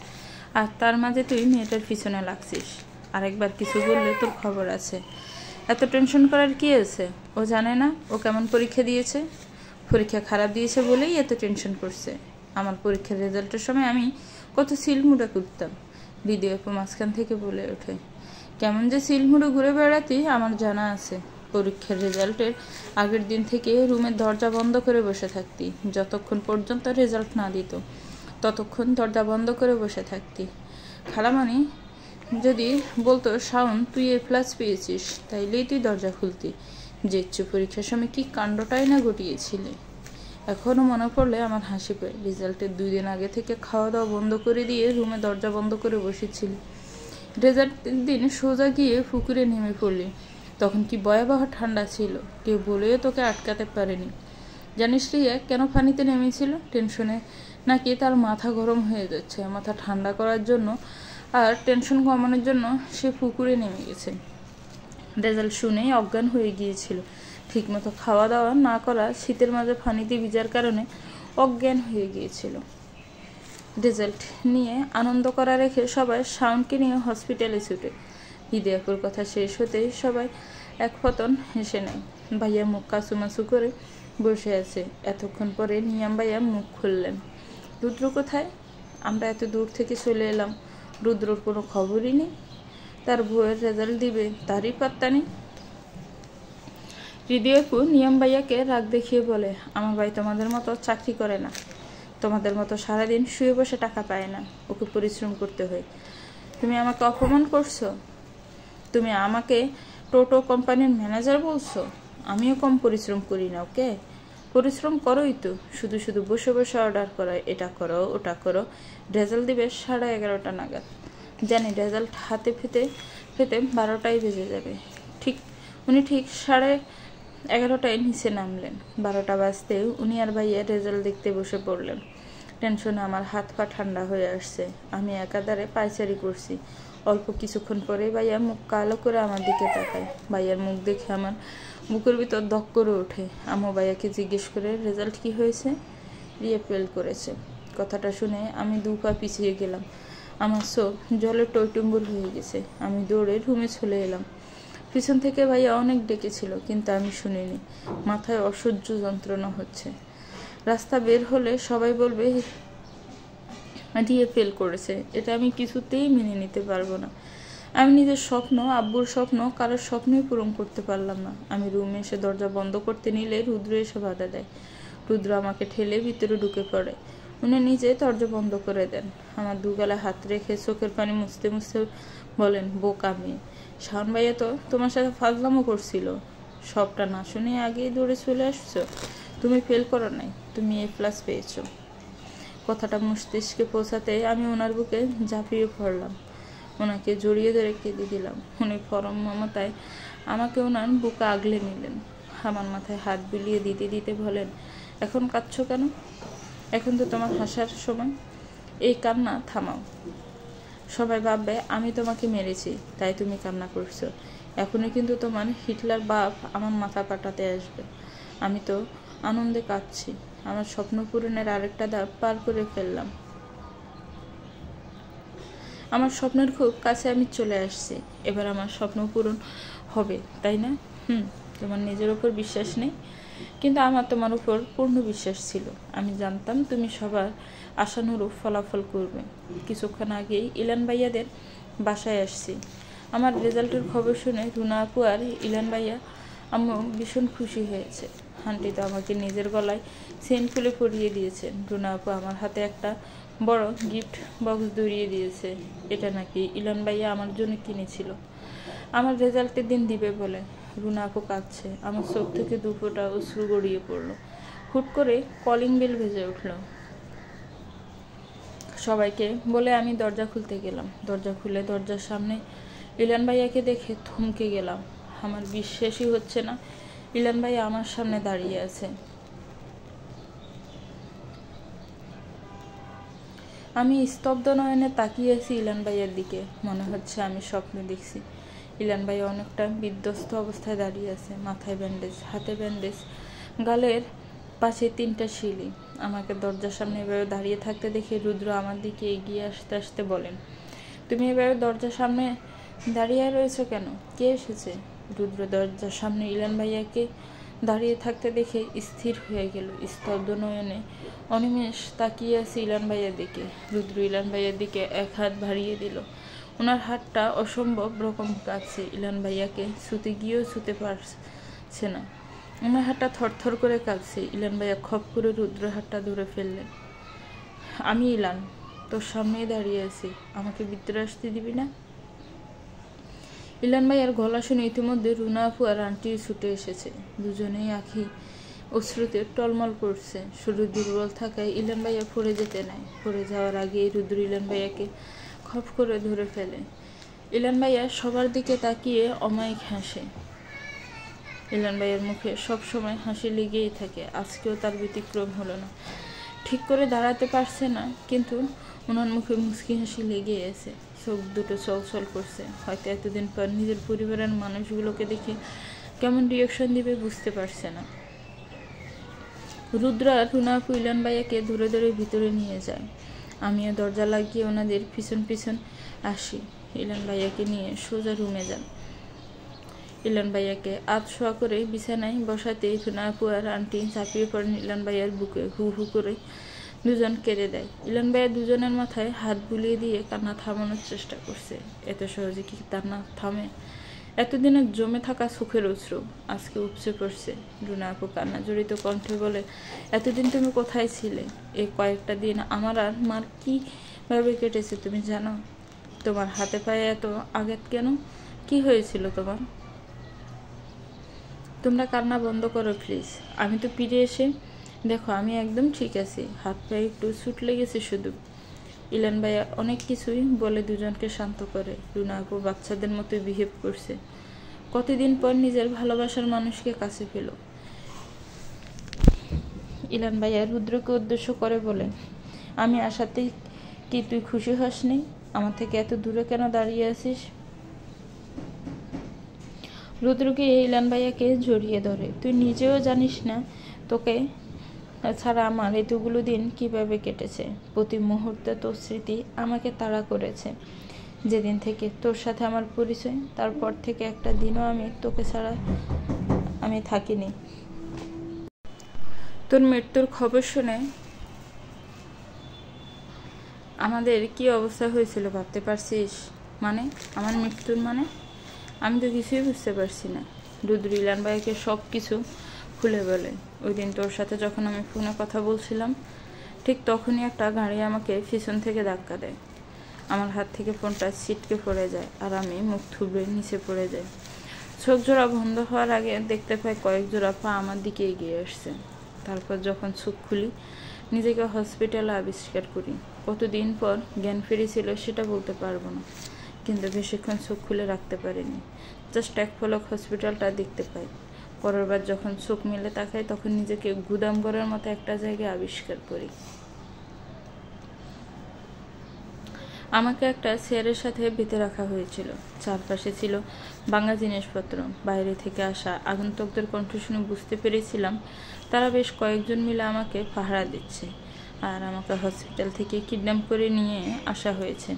আর তার মাঝে তুই মেয়েটার পিছনে লাগছিস। আরেকবার কিছু বললে তোর খবর আছে। এত টেনশন করার কি আছে? ও জানে না ও কেমন পরীক্ষা দিয়েছে? পরীক্ষা খারাপ দিয়েছে বলেই এত টেনশন করছে। আমার পরীক্ষার রেজাল্টের সময় আমি কত সিলমুড়া করতাম। দিদি আপু মাঝখান থেকে বলে ওঠে, কেমন যে সিলমুড়ো ঘুরে বেড়াতি আমার জানা আছে। পরীক্ষার রেজাল্টের আগের দিন থেকে রুমের দরজা বন্ধ করে বসে থাকতি। যতক্ষণ পর্যন্ত রেজাল্ট না দিত ততক্ষণ দরজা বন্ধ করে বসে থাকতি। খালামানি যদি বলতো শাওন তুই A+ পেয়েছিস, তাইলেই তুই দরজা খুলতি, যে ইচ্ছে পরীক্ষার সময় কি কাণ্ডটাই না ঘটিয়েছিলে। এখনও মনে পড়লে আমার হাসি পায়। রেজাল্টের 2 দিন আগে থেকে খাওয়া দাওয়া বন্ধ করে দিয়ে রুমে দরজা বন্ধ করে বসেছিলি। রেজাল্টের দিন সোজা গিয়ে পুকুরে নেমে পড়লি। তখন কি ভয়াবহ ঠান্ডা ছিল, কেউ বলেও তোকে আটকাতে পারেনি। জানিস রিয়া কেন পানিতে নেমেছিল? টেনশনে নাকি তার মাথা গরম হয়ে যাচ্ছে। মাথা ঠান্ডা করার জন্য আর টেনশন কমানোর জন্য সে পুকুরে নেমে গেছে। রেজাল্ট শুনেই অজ্ঞান হয়ে গিয়েছিল। ঠিকমতো খাওয়া দাওয়া না করা, শীতের মাঝে পানিতে ভিজার কারণে অজ্ঞান হয়ে গিয়েছিল। রেজাল্ট নিয়ে আনন্দ করা রেখে সবাই শাওনকে নিয়ে হসপিটালে ছুটে। ঈদে-আপুর কথা শেষ হতেই সবাই এক পতন হেসে নেয়। ভাইয়া মুখ কাচুমাচু করে বসে আছে। এতক্ষণ পরে নিয়াম ভাইয়া মুখ খুললেন। রুদ্র কোথায়? আমরা এত দূর থেকে চলে এলাম, রুদ্রর কোনো খবরই নেই। তার বইয়ের রেজাল্ট দিবে তারই পাত্তা নেই। হৃদয়পু নিয়াম ভাইয়াকে রাগ দেখিয়ে বলে, আমার ভাই তোমাদের মতো চাকরি করে না, তোমাদের মতো সারাদিন শুয়ে বসে টাকা পায় না, ওকে পরিশ্রম করতে হয়। তুমি আমাকে অপমান করছো? তুমি আমাকে টোটো কোম্পানির ম্যানেজার বলছো? আমিও কম পরিশ্রম করি না, ওকে? পরিশ্রম করোই তো, শুধু শুধু বসে বসে অর্ডার করো, এটা করো ওটা করো। রেজাল্ট দিবে 11:30 নাগাদ। জানি রেজাল্ট হাতে পেতে 12টাই বেজে যাবে। উনি ঠিক 11:30টায় নিচে নামলেন। 12টা বাজতে উনি আর ভাইয়া রেজাল্ট দেখতে বসে পড়লেন। টেনশনে আমার হাত পা ঠান্ডা হয়ে আসছে। আমি একাধারে পায়চারি করছি। অল্প কিছুক্ষণ পরে ভাইয়া মুখ কালো করে আমার দিকে তাকায়। ভাইয়ার মুখ দেখে আমার বুকের ভিতর দক করে ওঠে। আম্মু ভাইয়াকে জিজ্ঞেস করে, রেজাল্ট কি হয়েছে? রিয়া ফেল করেছে। কথাটা শুনে আমি 2 পা পিছিয়ে গেলাম। আমার চোখ জলে টইটুম্বুর হয়ে গেছে। আমি দৌড়ে রুমে চলে এলাম। পিছন থেকে ভাইয়া অনেক ডেকেছিল, কিন্তু আমি শুনিনি। মাথায় অসহ্য যন্ত্রণা হচ্ছে। রাস্তা বের হলে সবাই বলবে রিয়া ফেল করেছে। এটা আমি কিছুতেই মেনে নিতে পারবো না। আমি নিজের স্বপ্ন, আব্বুর স্বপ্ন, কারোর স্বপ্নই পূরণ করতে পারলাম না। আমি রুমে এসে দরজা বন্ধ করতে নিলে রুদ্র এসে বাধা দেয়। রুদ্র আমাকে ঠেলে ভিতরে ঢুকে পড়ে। উনি নিজে দরজা বন্ধ করে দেন। আমার 2 গালে হাত রেখে চোখের পানি মুছতে মুছতে বলেন, বোকা মেয়ে, শাওন ভাইয়া তো তোমার সাথে ফাজলামো করছিল। সবটা না শুনে আগেই দৌড়ে চলে আসছো। তুমি ফেল করো নাই, তুমি A+ পেয়েছো। কথাটা মস্তিষ্কে পৌঁছাতে আমি ওনার বুকে ঝাঁপিয়ে পড়লাম। ওনাকে জড়িয়ে ধরে কেঁদে দিলাম। উনি পরম মমতায় আমাকে ওনার বুকে আগলে নিলেন। আমার মাথায় হাত বুলিয়ে দিতে দিতে বলেন, এখন কাঁদছো কেন? এখন তো তোমার হাসার সময়। এই কান্না থামাও। সবাই ভাববে আমি তোমাকে মেরেছি, তাই তুমি কান্না করছো। এখনই কিন্তু তোমার হিটলার বাপ আমার মাথা কাটাতে আসবে। আমি তো আনন্দে কাঁদছি। আমার স্বপ্ন পূরণের আরেকটা ধাপ পার করে ফেললাম। আমার স্বপ্নের খুব কাছে আমি চলে আসছি। এবার আমার স্বপ্ন পূরণ হবে, তাই না? তোমার নিজের ওপর বিশ্বাস নেই, কিন্তু আমার তোমার উপর পূর্ণ বিশ্বাস ছিল। আমি জানতাম তুমি সবার আশানুরূপ ফলাফল করবে। কিছুক্ষণ আগেই ইলান ভাইয়াদের বাসায় আসছি। আমার রেজাল্টের খবর শুনে রুনা আপু আর ইলান ভাইয়া আম্মু ভীষণ খুশি হয়েছে। আন্টি তো আমাকে নিজের গলায় চেন খুলে পরিয়ে দিয়েছেন। রুনা আপু আমার হাতে একটা বড় গিফট বক্স ধরিয়ে দিয়েছে। এটা নাকি ইলান ভাইয়া আমার জন্য কিনেছিল আমার রেজাল্টের দিন দিবে বলে। রুনা আপু কাঁদছে। আমার চোখ থেকে 2 ফোঁটা অশ্রু গড়িয়ে পড়লো। হুট করে কলিং বেল ভেজে উঠল। সবাইকে বলে আমি দরজা খুলতে গেলাম। দরজা খুলে দরজার সামনে ইলান ভাইয়াকে দেখে থমকে গেলাম। আমার বিশ্বাসই হচ্ছে না ইলান ভাইয়া আমার সামনে দাঁড়িয়ে আছে। আমি স্তব্ধ নয়নে তাকিয়ে আছি ইলান ভাইয়ার দিকে। মনে হচ্ছে আমি স্বপ্ন দেখছি। ইলান ভাইয়া অনেকটা বিধ্বস্ত অবস্থায় দাঁড়িয়ে আছে। মাথায় ব্যান্ডেজ, হাতে ব্যান্ডেজ, গালের পাশে 3টা শিলি। আমাকে দরজার সামনে এভাবে দাঁড়িয়ে থাকতে দেখে রুদ্র আমার দিকে এগিয়ে আসতে আসতে বলেন, তুমি এভাবে দরজার সামনে দাঁড়িয়ে রয়েছো কেন? কে এসেছে? রুদ্র দরজার সামনে ইলান ভাইয়াকে দাঁড়িয়ে থাকতে দেখে স্থির হয়ে গেল। স্তব্ধ নয়নে অনিমেষ তাকিয়ে আছে ইলান ভাইয়ার দিকে। রুদ্র ইলান ভাইয়ার দিকে এক হাত বাড়িয়ে দিল। ওনার হাতটা অসম্ভব রকম কাছে। ইলান ভাইয়াকে ছুতে গিয়েও ছুতে পারছে না। ওনার হাতটা থরথর করে কাঁপছে। ইলান ভাইয়া খপ করে রুদ্র হাতটা ধরে ফেললেন। আমি ইলান, তোর সামনেই দাঁড়িয়ে আছি, আমাকে ভিতরে আসতে দিবি না? ইলান ভাইয়ার গলা শুনে ইতিমধ্যে রুনা আপু আর আন্টি ছুটে এসেছে। দুজনেই আঁখি অশ্রুতে টলমল করছে। শুরু দুর্বল থাকায় ইলান ভাইয়া পড়ে যেতে নেয়। পড়ে যাওয়ার আগে রুদ্র ইলান ভাইয়াকে খপ করে ধরে ফেলে। ইলান ভাইয়া সবার দিকে তাকিয়ে অমায়িক হাসে। ইলান ভাইয়ের মুখে সবসময় হাসি লেগেই থাকে, আজকেও তার ব্যতিক্রম হলো না। ঠিক করে দাঁড়াতে পারছে না, কিন্তু ওনার মুখে মুচকি হাসি লেগে আছে। চোখ দুটো চলচল করছে। হয়তো এতদিন পর নিজের পরিবারের মানুষগুলোকে দেখে কেমন রিয়াকশন দিবে বুঝতে পারছে না। রুদ্র আর রুনা আপু ইলান ভাইয়াকে ধরে ধরে ভিতরে নিয়ে যায়। আমিও দরজা লাগিয়ে ওনাদের পিছন পিছন আসি। ইলান ভাইয়াকে নিয়ে সোজা রুমে যান। ইলান ভাইয়াকে শোয়া করে বিছানায় বসাতে রুনা আপু আর আন্টি ঝাঁপিয়ে পড়েন ইলান ভাইয়ার বুকে। হু হু করে দুজন কেঁদে দেয়। ইলান ভাইয়া দুজনের মাথায় হাত বুলিয়ে দিয়ে কান্না থামানোর চেষ্টা করছে। এত সহজে কি কান্না থামে? এতদিনের জমে থাকা সুখের অশ্রু আজকে উপচে পড়ছে। রুনা আপু কান্না জড়িত কণ্ঠে বলে, এতদিন তুমি কোথায় ছিলে? এই কয়েকটা দিন আমার আর মার কীভাবে কেটেছে তুমি জানো? তোমার হাতে পায়ে এত আঘাত কেন? কি হয়েছিল তোমার? তোমরা কান্না বন্ধ করো প্লিজ। আমি তো ফিরে এসে দেখো আমি একদম ঠিক আছি। হাত পায়ে একটু ছুট লেগেছে শুধু। ইলান ভাইয়া অনেক কিছুই বলে দুজনকে শান্ত করে। রুনা আপু বাচ্চাদের মতোই বিহেভ করছে। কতদিন পর নিজের ভালোবাসার মানুষকে কাছে পেল। ইলান ভাইয়া রুদ্রকে উদ্দেশ্য করে বলে, আমি আসাতে কি তুই খুশি হসনি? আমার থেকে এত দূরে কেন দাঁড়িয়ে আছিস? রুদ্রকে ইলান ভাইয়াকে জড়িয়ে ধরে, তুই নিজেও জানিস না তোকে ছাড়া আমার এতগুলো দিন কিভাবে কেটেছে। প্রতি মুহূর্তে তোর স্মৃতি আমাকে তাড়া করেছে। যেদিন থেকে তোর সাথে আমার পরিচয়, তারপর থেকে একটা দিনও আমি তোকে ছাড়া আমি থাকিনি। তোর মৃত্যুর খবর শুনে আমাদের কি অবস্থা হয়েছিল ভাবতে পারছিস? মানে আমার মৃত্যুর মানে? আমি তো কিছুই বুঝতে পারছি না। রুদ্র ইলান ভাইকে সব কিছু খুলে বলে। ওই দিন তোর সাথে যখন আমি ফোনে কথা বলছিলাম, ঠিক তখনই একটা গাড়ি আমাকে পিছন থেকে ধাক্কা দেয়। আমার হাত থেকে ফোনটা ছিটকে পড়ে যায় আর আমি মুখ থুবড়ে নিচে পড়ে যাই। চোখ জোড়া বন্ধ হওয়ার আগে দেখতে পাই কয়েক জোড়া পা আমার দিকে এগিয়ে আসছে। তারপর যখন চোখ খুলি, নিজেকে হসপিটালে আবিষ্কার করি। কতদিন পর জ্ঞান ফিরেছিল সেটা বলতে পারবো না, কিন্তু বেশিক্ষণ চোখ খুলে রাখতে পারিনি। জাস্ট এক পলক হসপিটালটা দেখতে পাই। পরের বার যখন চোখ মেলে তাকাই, তখন নিজেকে গুদামঘরের মতো একটা জায়গায় আবিষ্কার করি। আমাকে একটা চেয়ারের সাথে বেঁধে রাখা হয়েছিল। চারপাশে ছিল ভাঙা জিনিসপত্র। বাইরে থেকে আসা আগন্তুকদের কণ্ঠ শুনে বুঝতে পেরেছিলাম তারা বেশ কয়েকজন মিলে আমাকে পাহারা দিচ্ছে, আর আমাকে হসপিটাল থেকে কিডন্যাপ করে নিয়ে আসা হয়েছে।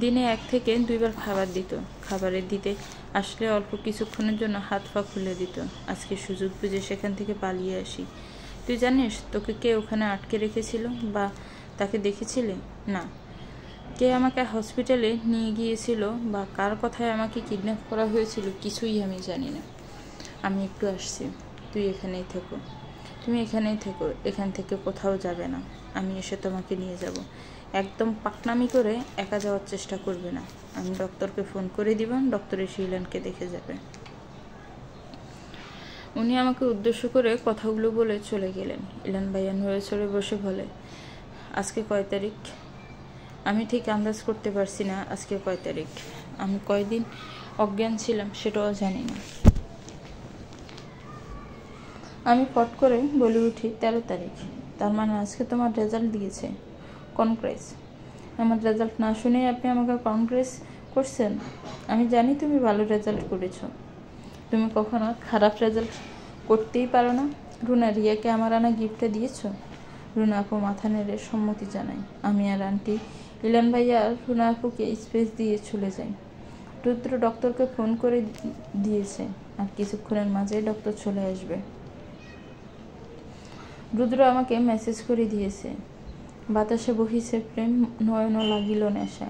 দিনে 1 থেকে 2 বার খাবার দিত। খাবারের দিতে আসলে অল্প কিছুক্ষণের জন্য হাত পা খুলে দিত। আজকে সুযোগ বুঝে সেখান থেকে পালিয়ে আসি। তুই জানিস তোকে কে ওখানে আটকে রেখেছিল বা তাকে দেখেছিলি? না। কে আমাকে হসপিটালে নিয়ে গিয়েছিল বা কার কথায় আমাকে কিডন্যাপ করা হয়েছিল কিছুই আমি জানি না। আমি একটু আসছি, তুই এখানেই থেকো। তুমি এখানেই থেকো, এখান থেকে কোথাও যাবে না। আমি এসে তোমাকে নিয়ে যাব। একদম পাকনামি করে একা যাওয়ার চেষ্টা করবে না। আমি ডক্টরকে ফোন করে দিব, ডক্টর এসে ইলানকে দেখে যাবে। উনি আমাকে উদ্দেশ্য করে কথাগুলো বলে চলে গেলেন। ইলান ভাইয়া নড়ে চড়ে বসে বলে, আজকে কয় তারিখ? আমি ঠিক আন্দাজ করতে পারছি না আজকে কয় তারিখ। আমি কয়দিন অজ্ঞান ছিলাম সেটাও জানি না। আমি ফট করে বলে উঠি 13 তারিখ। তার মানে আজকে তোমার রেজাল্ট দিয়েছে। কনগ্রেস। আমার রেজাল্ট না শুনেই আপনি আমাকে কনগ্রেস করছেন? আমি জানি তুমি ভালো রেজাল্ট করেছো। তুমি কখনো খারাপ রেজাল্ট করতেই পারো না। রুনা রিয়াকে আমার আনা গিফটটা দিয়েছো? রুনা আপু মাথা নেড়ে সম্মতি জানাই। আমি আর আন্টি ইলান ভাইয়া রুনা আপুকে স্পেস দিয়ে চলে যাই। রুদ্র ডক্টরকে ফোন করে দিয়েছে, আর কিছুক্ষণের মাঝেই ডক্টর চলে আসবে। রুদ্র আমাকে মেসেজ করে দিয়েছে, বাতাসে বহিছে প্রেম, নয়ন লাগিল নেশা,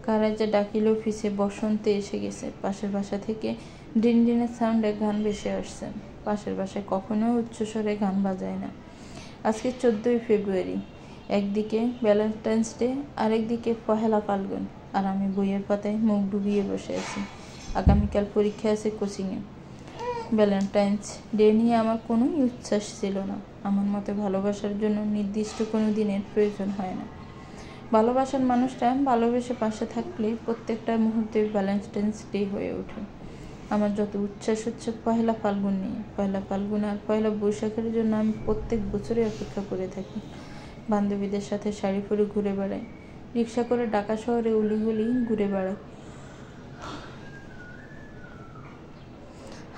কারাজে ডাকিল ফিসে, বসন্তে এসে গেছে। পাশের বাসা থেকে ডিনডিনের সাউন্ডে গান ভেসে আসছে। পাশের বাসায় কখনো উচ্চস্বরে গান বাজায় না। আজকে 14ই ফেব্রুয়ারি। একদিকে ভ্যালেন্টাইন্স ডে, আরেকদিকে পহেলা ফাল্গুন, আর আমি বইয়ের পাতায় মুখ ডুবিয়ে বসে আছি। আগামীকাল পরীক্ষা আছে কোচিংয়ে। ভ্যালেন্টাইন্স ডে নিয়ে আমার কোনো উচ্ছ্বাস ছিল না। আমার মতে ভালোবাসার জন্য নির্দিষ্ট কোনো দিনের প্রয়োজন হয় না। ভালোবাসার মানুষটা ভালোবেসে পাশে থাকলে প্রত্যেকটা মুহূর্তে ভ্যালেন্টাইন্স ডে হয়ে ওঠে। আমার যত উচ্ছ্বাস হচ্ছে পয়লা ফাল্গুন নিয়ে। পয়লা ফাল্গুন আর পয়লা বৈশাখের জন্য আমি প্রত্যেক বছরই অপেক্ষা করে থাকি। বান্ধবীদের সাথে শাড়ি পরে ঘুরে বেড়াই, রিক্সা করে ঢাকা শহরে উলিগুলি ঘুরে বেড়াই।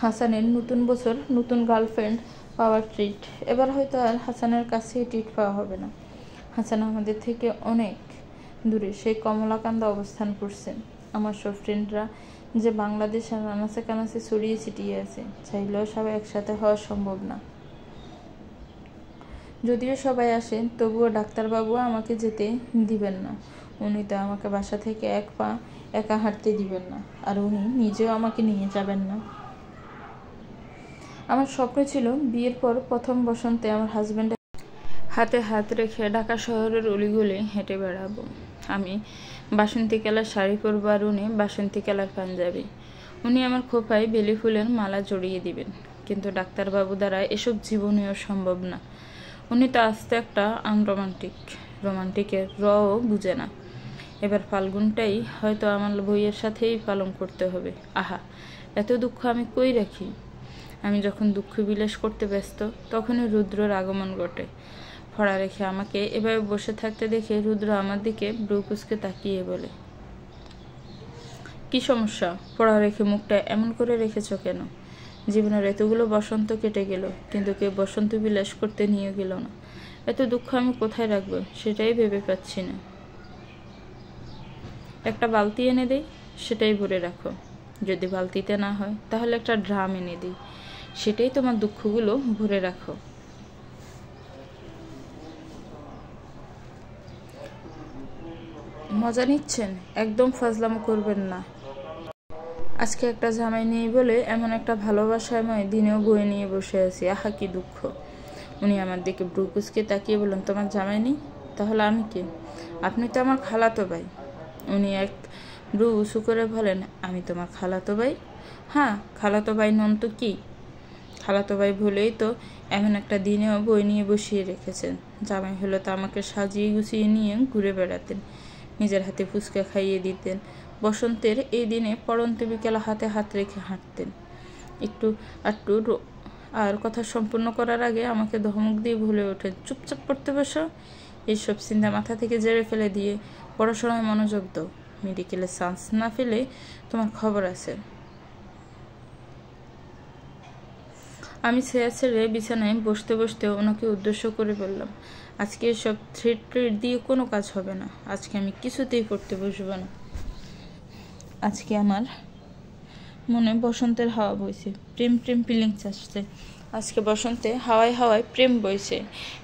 হাসানের নতুন বছর, নতুন গার্লফ্রেন্ড পাওয়ার ট্রিট। এবার হয়তো আর হাসানের কাছে ট্রিট পাওয়া হবে না। হাসান আমাদের থেকে অনেক দূরে, সেই কমলাকান্দা অবস্থান করছেন। আমার সব ফ্রেন্ডরা যে বাংলাদেশের আনাচে কানাচে ছড়িয়ে ছিটিয়ে আছে, চাইলেও সবাই একসাথে হওয়া সম্ভব না। যদিও সবাই আসেন, তবুও ডাক্তারবাবু আমাকে যেতে দিবেন না। উনি তো আমাকে বাসা থেকে এক পা একা হাঁটতে দিবেন না, আর উনি নিজেও আমাকে নিয়ে যাবেন না। আমার স্বপ্ন ছিল বিয়ের পর প্রথম বসন্তে আমার হাজব্যান্ড হাতে হাত রেখে ঢাকা শহরের অলিগলি হেঁটে বেড়াবো। আমি বাসন্তী কালার শাড়ি পরবো আর উনি বাসন্তী কালার পাঞ্জাবি। উনি আমার খোপায় বেলি ফুলের মালা জড়িয়ে দিবেন। কিন্তু ডাক্তারবাবু দ্বারা এসব জীবনেও সম্ভব না। উনি তো আস্তে একটা রোমান্টিকের রও বুঝে না। এবার ফাল্গুনটাই হয়তো আমার বইয়ের সাথেই পালন করতে হবে। আহা, এত দুঃখ আমি কই রাখি? আমি যখন দুঃখ বিলাস করতে ব্যস্ত, তখনই রুদ্রর আগমন ঘটে। ফড়া রেখে আমাকে এভাবে বসে থাকতে দেখে রুদ্র আমার দিকে ব্রু কুঁচকে তাকিয়ে বলে, কি সমস্যা? ফড়া রেখে মুখটা এমন করে রেখেছ কেন? জীবনের এতগুলো বসন্ত কেটে গেল, কিন্তু কেউ বসন্ত বিলাস করতে নিয়ে গেল না। এত দুঃখ আমি কোথায় রাখবো সেটাই ভেবে পাচ্ছি না। একটা বালতি এনে দেই, সেটাই ভরে রাখো। যদি বালতিতে না হয় তাহলে একটা ড্রাম এনে দিই, সেটাই তোমার দুঃখগুলো ভরে রাখো। মজা নিচ্ছেন? একদম ফাজলামো করবেন না। আজকে একটা জামাই নেই বলে এমন একটা ভালোবাসাময় দিনেও বয়ে নিয়ে বসে আছি। আহা, কি দুঃখ। উনি আমার দিকে ব্রু কুঁচকে তাকিয়ে বললেন, তোমার জামাই নেই? তাহলে আমি কে? আপনি তো আমার খালাতো ভাই। উনি এক ব্রু উঁচু করে বলেন, আমি তোমার খালাতো ভাই? হ্যাঁ, খালাতো ভাই নন তো কি? খালাতো ভাই বলেই তো এমন একটা দিনেও বই নিয়ে বসিয়ে রেখেছেন। জামাই হলো তো আমাকে সাজিয়ে গুছিয়ে নিয়ে ঘুরে বেড়াতেন, নিজের হাতে ফুচকা খাইয়ে দিতেন। বসন্তের এই দিনে পড়ন্ত বিকেলা হাতে হাত রেখে হাঁটতেন। একটু আর কথা সম্পূর্ণ করার আগে আমাকে ধমক দিয়ে ভুলে ওঠেন, চুপচাপ পড়তে বসো। এইসব চিন্তা মাথা থেকে জেরে ফেলে দিয়ে পড়াশোনায় মনোযোগ দাও। মেডিকেলে চান্স না পেলে তোমার খবর আছে। আমি ছেড়ে ছেড়ে বিছানায় বসতে বসতে ওনাকে উদ্দেশ্য করে বললাম, আজকে এসব থ্রেড দিয়ে কোনো কাজ হবে না। আজকে আমি কিছুতেই পড়তে বসবো না। আজকে আমার মনে বসন্তের হাওয়া বইছে, প্রেম ফিলিংস আসছে। আজকে বসন্তে হাওয়ায় হাওয়ায় প্রেম বইছে।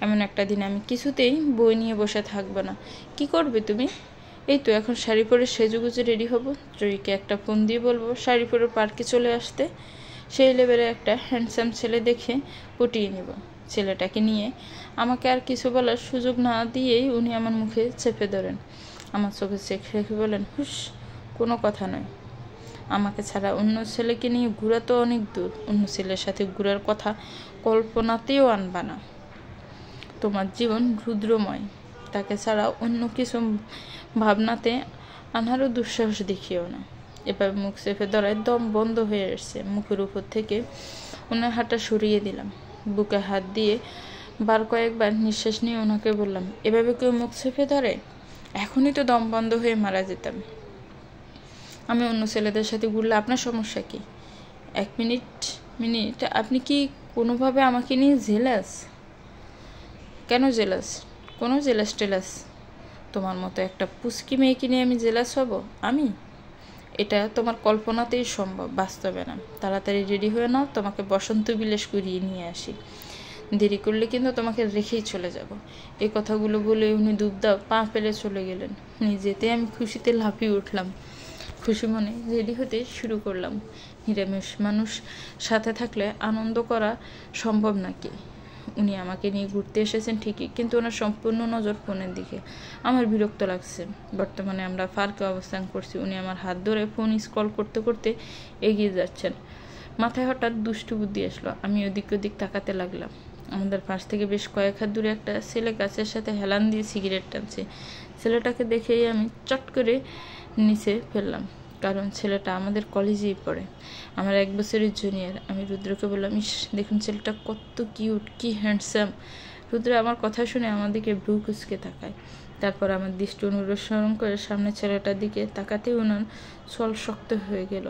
এমন একটা দিন আমি কিছুতেই বই নিয়ে বসে থাকবো না। কি করবে তুমি? এই তো এখন শাড়ি পরে সেজুগুজে রেডি হব। জয়ীকে একটা ফোন দিয়ে বলবো শাড়ি পরে পার্কে চলে আসতে। সেই লেভেলে একটা হ্যান্ডসাম ছেলে দেখে পটিয়ে নেব। ছেলেটাকে নিয়ে আমাকে আর কিছু বলার সুযোগ না দিয়েই উনি আমার মুখে চেপে ধরেন। আমার চোখে চেক রেখে বলেন, হুস, কোনো কথা নয়। আমাকে ছাড়া অন্য ছেলেকে নিয়ে ঘোরা তো অনেক দূর। অন্য ছেলের সাথে ঘোরার কথা কল্পনাতেও আনবা না। তোমার জীবন রুদ্রময়, তাকে ছাড়া অন্য কিছু ভাবনাতে আনারও দুঃসাহস দেখিও না। এভাবে মুখ চেপে ধরায় দম বন্ধ হয়ে আসছে। মুখের উপর থেকে ওনার হাতটা সরিয়ে দিলাম। বুকে হাত দিয়ে বার কয়েকবার নিঃশ্বাস নিয়ে ওনাকে বললাম, এভাবে কেউ মুখ চেপে ধরে? এখনই তো দম বন্ধ হয়ে মারা যেতাম। আমি অন্য ছেলেদের সাথে ঘুরলে আপনার সমস্যা কি? এক মিনিট আপনি কি কোনোভাবে আমাকে নিয়ে জেলাস? কেন জেলাস? কোনো জেলাস তোমার মতো একটা পুচকি মেয়েকে নিয়ে আমি জেলাস হব? এটা তোমার কল্পনাতেই সম্ভব, বাস্তবে না। তাড়াতাড়ি রেডি হয়ে নাও, তোমাকে বসন্ত বিলাস করিয়ে নিয়ে আসি। দেরি করলে কিন্তু তোমাকে রেখেই চলে যাব। এই কথাগুলো বলে উনি দুবদাব পা ফেলে চলে গেলেন। উনি যেতে আমি খুশিতে লাফিয়ে উঠলাম। খুশি মনে রেডি হতে শুরু করলাম। নিরামিষ মানুষ সাথে থাকলে আনন্দ করা সম্ভব নাকি? উনি আমাকে নিয়ে ঘুরতে এসেছেন ঠিকই, কিন্তু ওনার সম্পূর্ণ নজর ফোনের দিকে। আমার বিরক্ত লাগছে। বর্তমানে আমরা পার্কে অবস্থান করছি। উনি আমার হাত ধরে ফোন স্ক্রল করতে করতে এগিয়ে যাচ্ছেন। মাথায় হঠাৎ দুষ্টু বুদ্ধি আসলো। আমি ওদিক ওদিক তাকাতে লাগলাম। আমাদের পাশ থেকে বেশ কয়েক হাত দূরে একটা ছেলে গাছের সাথে হেলান দিয়ে সিগারেট টানছে। ছেলেটাকে দেখেই আমি চট করে নিচে ফেললাম, কারণ ছেলেটা আমাদের কলেজেই পড়ে, আমার 1 বছরের জুনিয়র। আমি রুদ্রকে বললাম, ইস দেখুন ছেলেটা কত কিউট, কি হ্যান্ডসাম। রুদ্র আমার কথা শুনে আমার দিকে ভ্রু কুঁচকে তাকায়। তারপর আমার দৃষ্টি অনুসরণ করে সামনে ছেলেটার দিকে তাকাতেই ওনার চল শক্ত হয়ে গেল।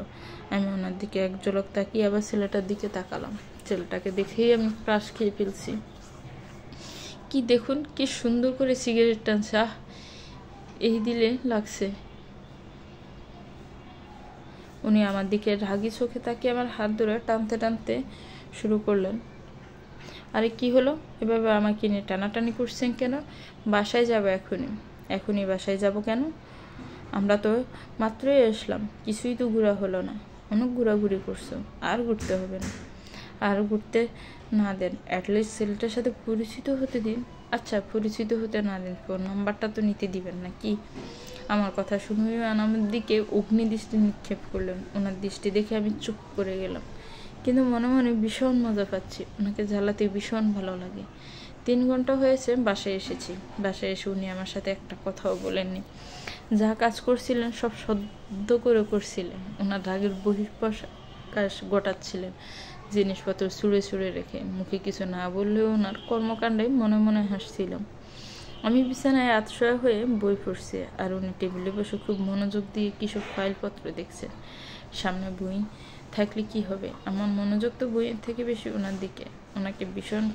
আমি ওনার দিকে এক ঝলক তাকিয়ে আবার ছেলেটার দিকে তাকালাম। ছেলেটাকে দেখেই আমি প্রাস খেয়ে ফেলছি। কি দেখুন, কি সুন্দর করে সিগারেট টানছে। এই দিলে লাগছে। উনি আমার দিকে রাগি চোখে তাকিয়ে আমার হাত ধরে টানতে টানতে শুরু করলেন। আরে কি হলো, এভাবে আমাকে নিয়ে টানাটানি করছেন কেন? বাসায় যাব এখনই। এখনই বাসায় যাব কেন? আমরা তো মাত্রই আসলাম, কিছুই তো ঘোরা হলো না। অনেক ঘোরাঘুরি করছো, আর ঘুরতে হবে না। আর ঘুরতে না দেন, অ্যাটলিস্ট ছেলেটার সাথে পরিচিত হতে দিন। আচ্ছা, পরিচিত হতে না দিন, ফোন নাম্বারটা তো নিতে দিবেন না কি? আমার কথা শুনে আমার দিকে অগ্নি দৃষ্টি নিক্ষেপ করলেন। ওনার দৃষ্টি দেখে আমি চুপ করে গেলাম, কিন্তু মনে মনে ভীষণ মজা পাচ্ছি। ওনাকে জ্বালাতে ভীষণ ভালো লাগে। 3 ঘন্টা হয়েছে বাসায় এসেছি। বাসায় এসে উনি আমার সাথে একটা কথাও বলেননি। যা কাজ করছিলেন সব সদ্য করে করছিলেন। ওনার রাগের বহিঃপ্রকাশ ঘটাচ্ছিলেন জিনিসপত্র ছুঁড়ে ছুঁড়ে রেখে। মুখে কিছু না বললেও ওনার কর্মকাণ্ডে মনে মনে হাসছিলাম। আমি বিছানায় আতশোয়া হয়ে বই পড়ছি, আর উনি টেবিলে বসে খুব মনোযোগ দিয়ে কিসব ফাইলপত্র দেখছেন। সামনে বই থাকলে কি হবে, আমার মনোযোগ তো বইয়ের থেকে বেশি ওনার দিকে। ওনাকে ভীষণ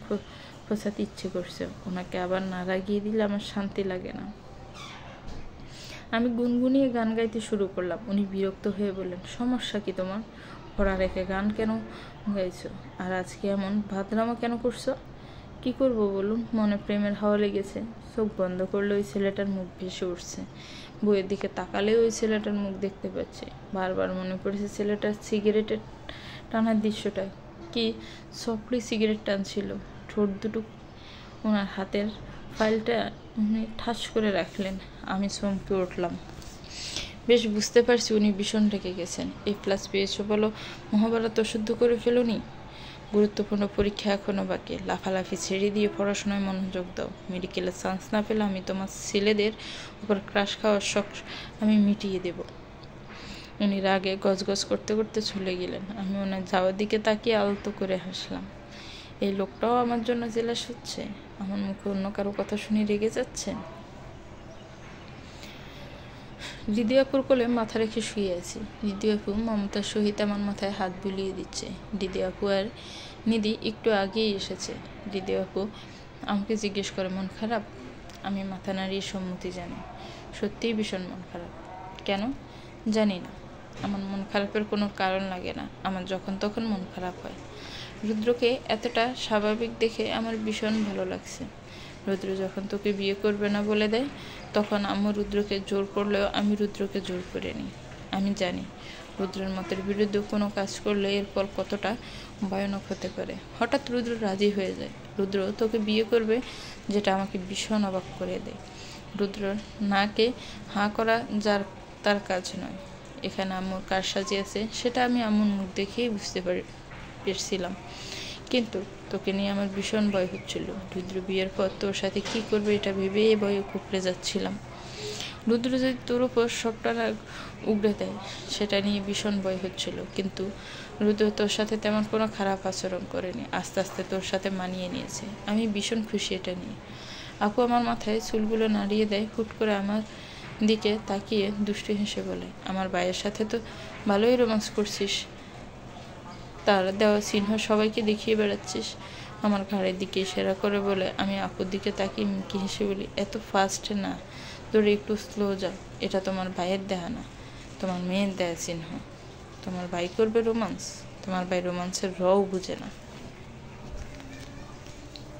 খোঁচাতে ইচ্ছে করছে। ওনাকে আবার না রাগিয়ে দিলে আমার শান্তি লাগে না। আমি গুনগুনিয়ে গান গাইতে শুরু করলাম। উনি বিরক্ত হয়ে বললেন, সমস্যা কি তোমার? পড়া রেখে গান কেন গাইছো? আর আজকে এমন ভাদ্রামো কেন করছো? কি করব বলুন, মনে প্রেমের হাওয়া লেগেছে। চোখ বন্ধ করলে ওই ছেলেটার মুখ ভেসে উঠছে। বইয়ের দিকে তাকালে ওই ছেলেটার মুখ দেখতে পাচ্ছি। বারবার মনে পড়েছে ছেলেটার সিগারেটের টানার দৃশ্যটা। কি সফটলি সিগারেট টানছিল। ঠোঁট দুটো ওনার হাতের ফাইলটা উনি ঠাস করে রাখলেন। আমি চমকে উঠলাম। বেশ বুঝতে পারছি উনি ভীষণ রেগে গেছেন। A+ পেয়েছো বলো মহাভারত অশুদ্ধ করে ফেলুনি? গুরুত্বপূর্ণ পরীক্ষা এখনো বাকি। লাফালাফি ছেড়ে দিয়ে পড়াশোনায় মনোযোগ দাও। মেডিকেলের চান্স না পেলে আমি তোমার ছেলেদের উপর ক্রাশ খাওয়ার শখ আমি মিটিয়ে দেব। উনি রাগে গজগজ করতে করতে চলে গেলেন। আমি ওনার যাওয়ার দিকে তাকিয়ে আলতো করে হাসলাম। এই লোকটাও আমার জন্য জেলাস হচ্ছে। আমার মুখে অন্য কারো কথা শুনে রেগে যাচ্ছেন। দিদিয়াপুর কোলে মাথা রেখে শুয়ে আছি। দিদিয়াপু মমতার সহিত আমার মাথায় হাত বুলিয়ে দিচ্ছে। দিদিয়াপু আর নিধি একটু আগেই এসেছে। দিদিয়াপু আমাকে জিজ্ঞেস করে, মন খারাপ? আমি মাথা নাড়িয়ে সম্মতি জানি। সত্যিই ভীষণ মন খারাপ। কেন জানি না, আমার মন খারাপের কোনো কারণ লাগে না। আমার যখন তখন মন খারাপ হয়। রুদ্রকে এতটা স্বাভাবিক দেখে আমার ভীষণ ভালো লাগছে। রুদ্র যখন তোকে বিয়ে করবে না বলে দেয়, তখন আম্মু রুদ্রকে জোর করলেও আমি রুদ্রকে জোর করে নিই। আমি জানি রুদ্রের মতের বিরুদ্ধে কোনো কাজ করলে এর ফল কতটা ভয়ানক হতে পারে। হঠাৎ রুদ্র রাজি হয়ে যায়। রুদ্র তোকে বিয়ে করবে, যেটা আমাকে ভীষণ অবাক করে দেয়। রুদ্র নাকে হাঁ করা যার তার কাজ নয়। এখানে আম্মুর কার সাজিয়েছে সেটা আমি আম্মুর মুখ দেখেই বুঝতে পেরেছিলাম। কিন্তু তোকে নিয়ে আমার ভীষণ ভয় হচ্ছিল। রুদ্র বিয়ের পর তোর সাথে কি করবে এটা ভেবে ভয়ে কুঁকড়ে যাচ্ছিলাম। রুদ্র যদি তোর উপর সবটা রাগ উগড়ে দেয় সেটা নিয়ে ভীষণ ভয় হচ্ছিল। কিন্তু রুদ্র তোর সাথে তেমন কোনো খারাপ আচরণ করেনি। আস্তে আস্তে তোর সাথে মানিয়ে নিয়েছে। আমি ভীষণ খুশি এটা নিয়ে। আপু আমার মাথায় চুলগুলো নাড়িয়ে দেয়। হুট করে আমার দিকে তাকিয়ে দুষ্টু হেসে বলে, আমার ভাইয়ের সাথে তো ভালোই রোমান্স করছিস। তার দেওয়া চিহ্ন সবাইকে দেখিয়ে বেড়াচ্ছিস। আমার ঘাড়ের দিকে ইশারা করে বলে আমি আপুর দিকে তাকিয়ে মিকি হেসে বলি, এত ফাস্ট না, তোর একটু স্লো যাও। এটা তোমার ভাইয়ের দেয়া না, তোমার মেয়ের দেয়া চিহ্ন। তোমার ভাই করবে রোমান্স? তোমার ভাই রোমান্সের রও বুঝে না।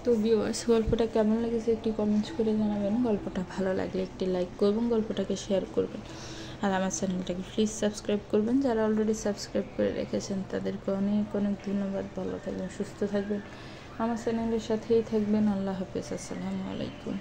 তো ভিউয়ার্স, গল্পটা কেমন লেগেছে একটি কমেন্টস করে জানাবেন। গল্পটা ভালো লাগলে একটি লাইক করবেন, গল্পটাকে শেয়ার করবেন, আর আমার চ্যানেলটাকে প্লিজ সাবস্ক্রাইব করবেন। যারা অলরেডি সাবস্ক্রাইব করে রেখেছেন তাদেরকে অনেক অনেক ধন্যবাদ। ভালো থাকবেন, সুস্থ থাকবেন, আমার চ্যানেলের সাথেই থাকবেন। আল্লাহ হাফেজ। আসসালামু আলাইকুম।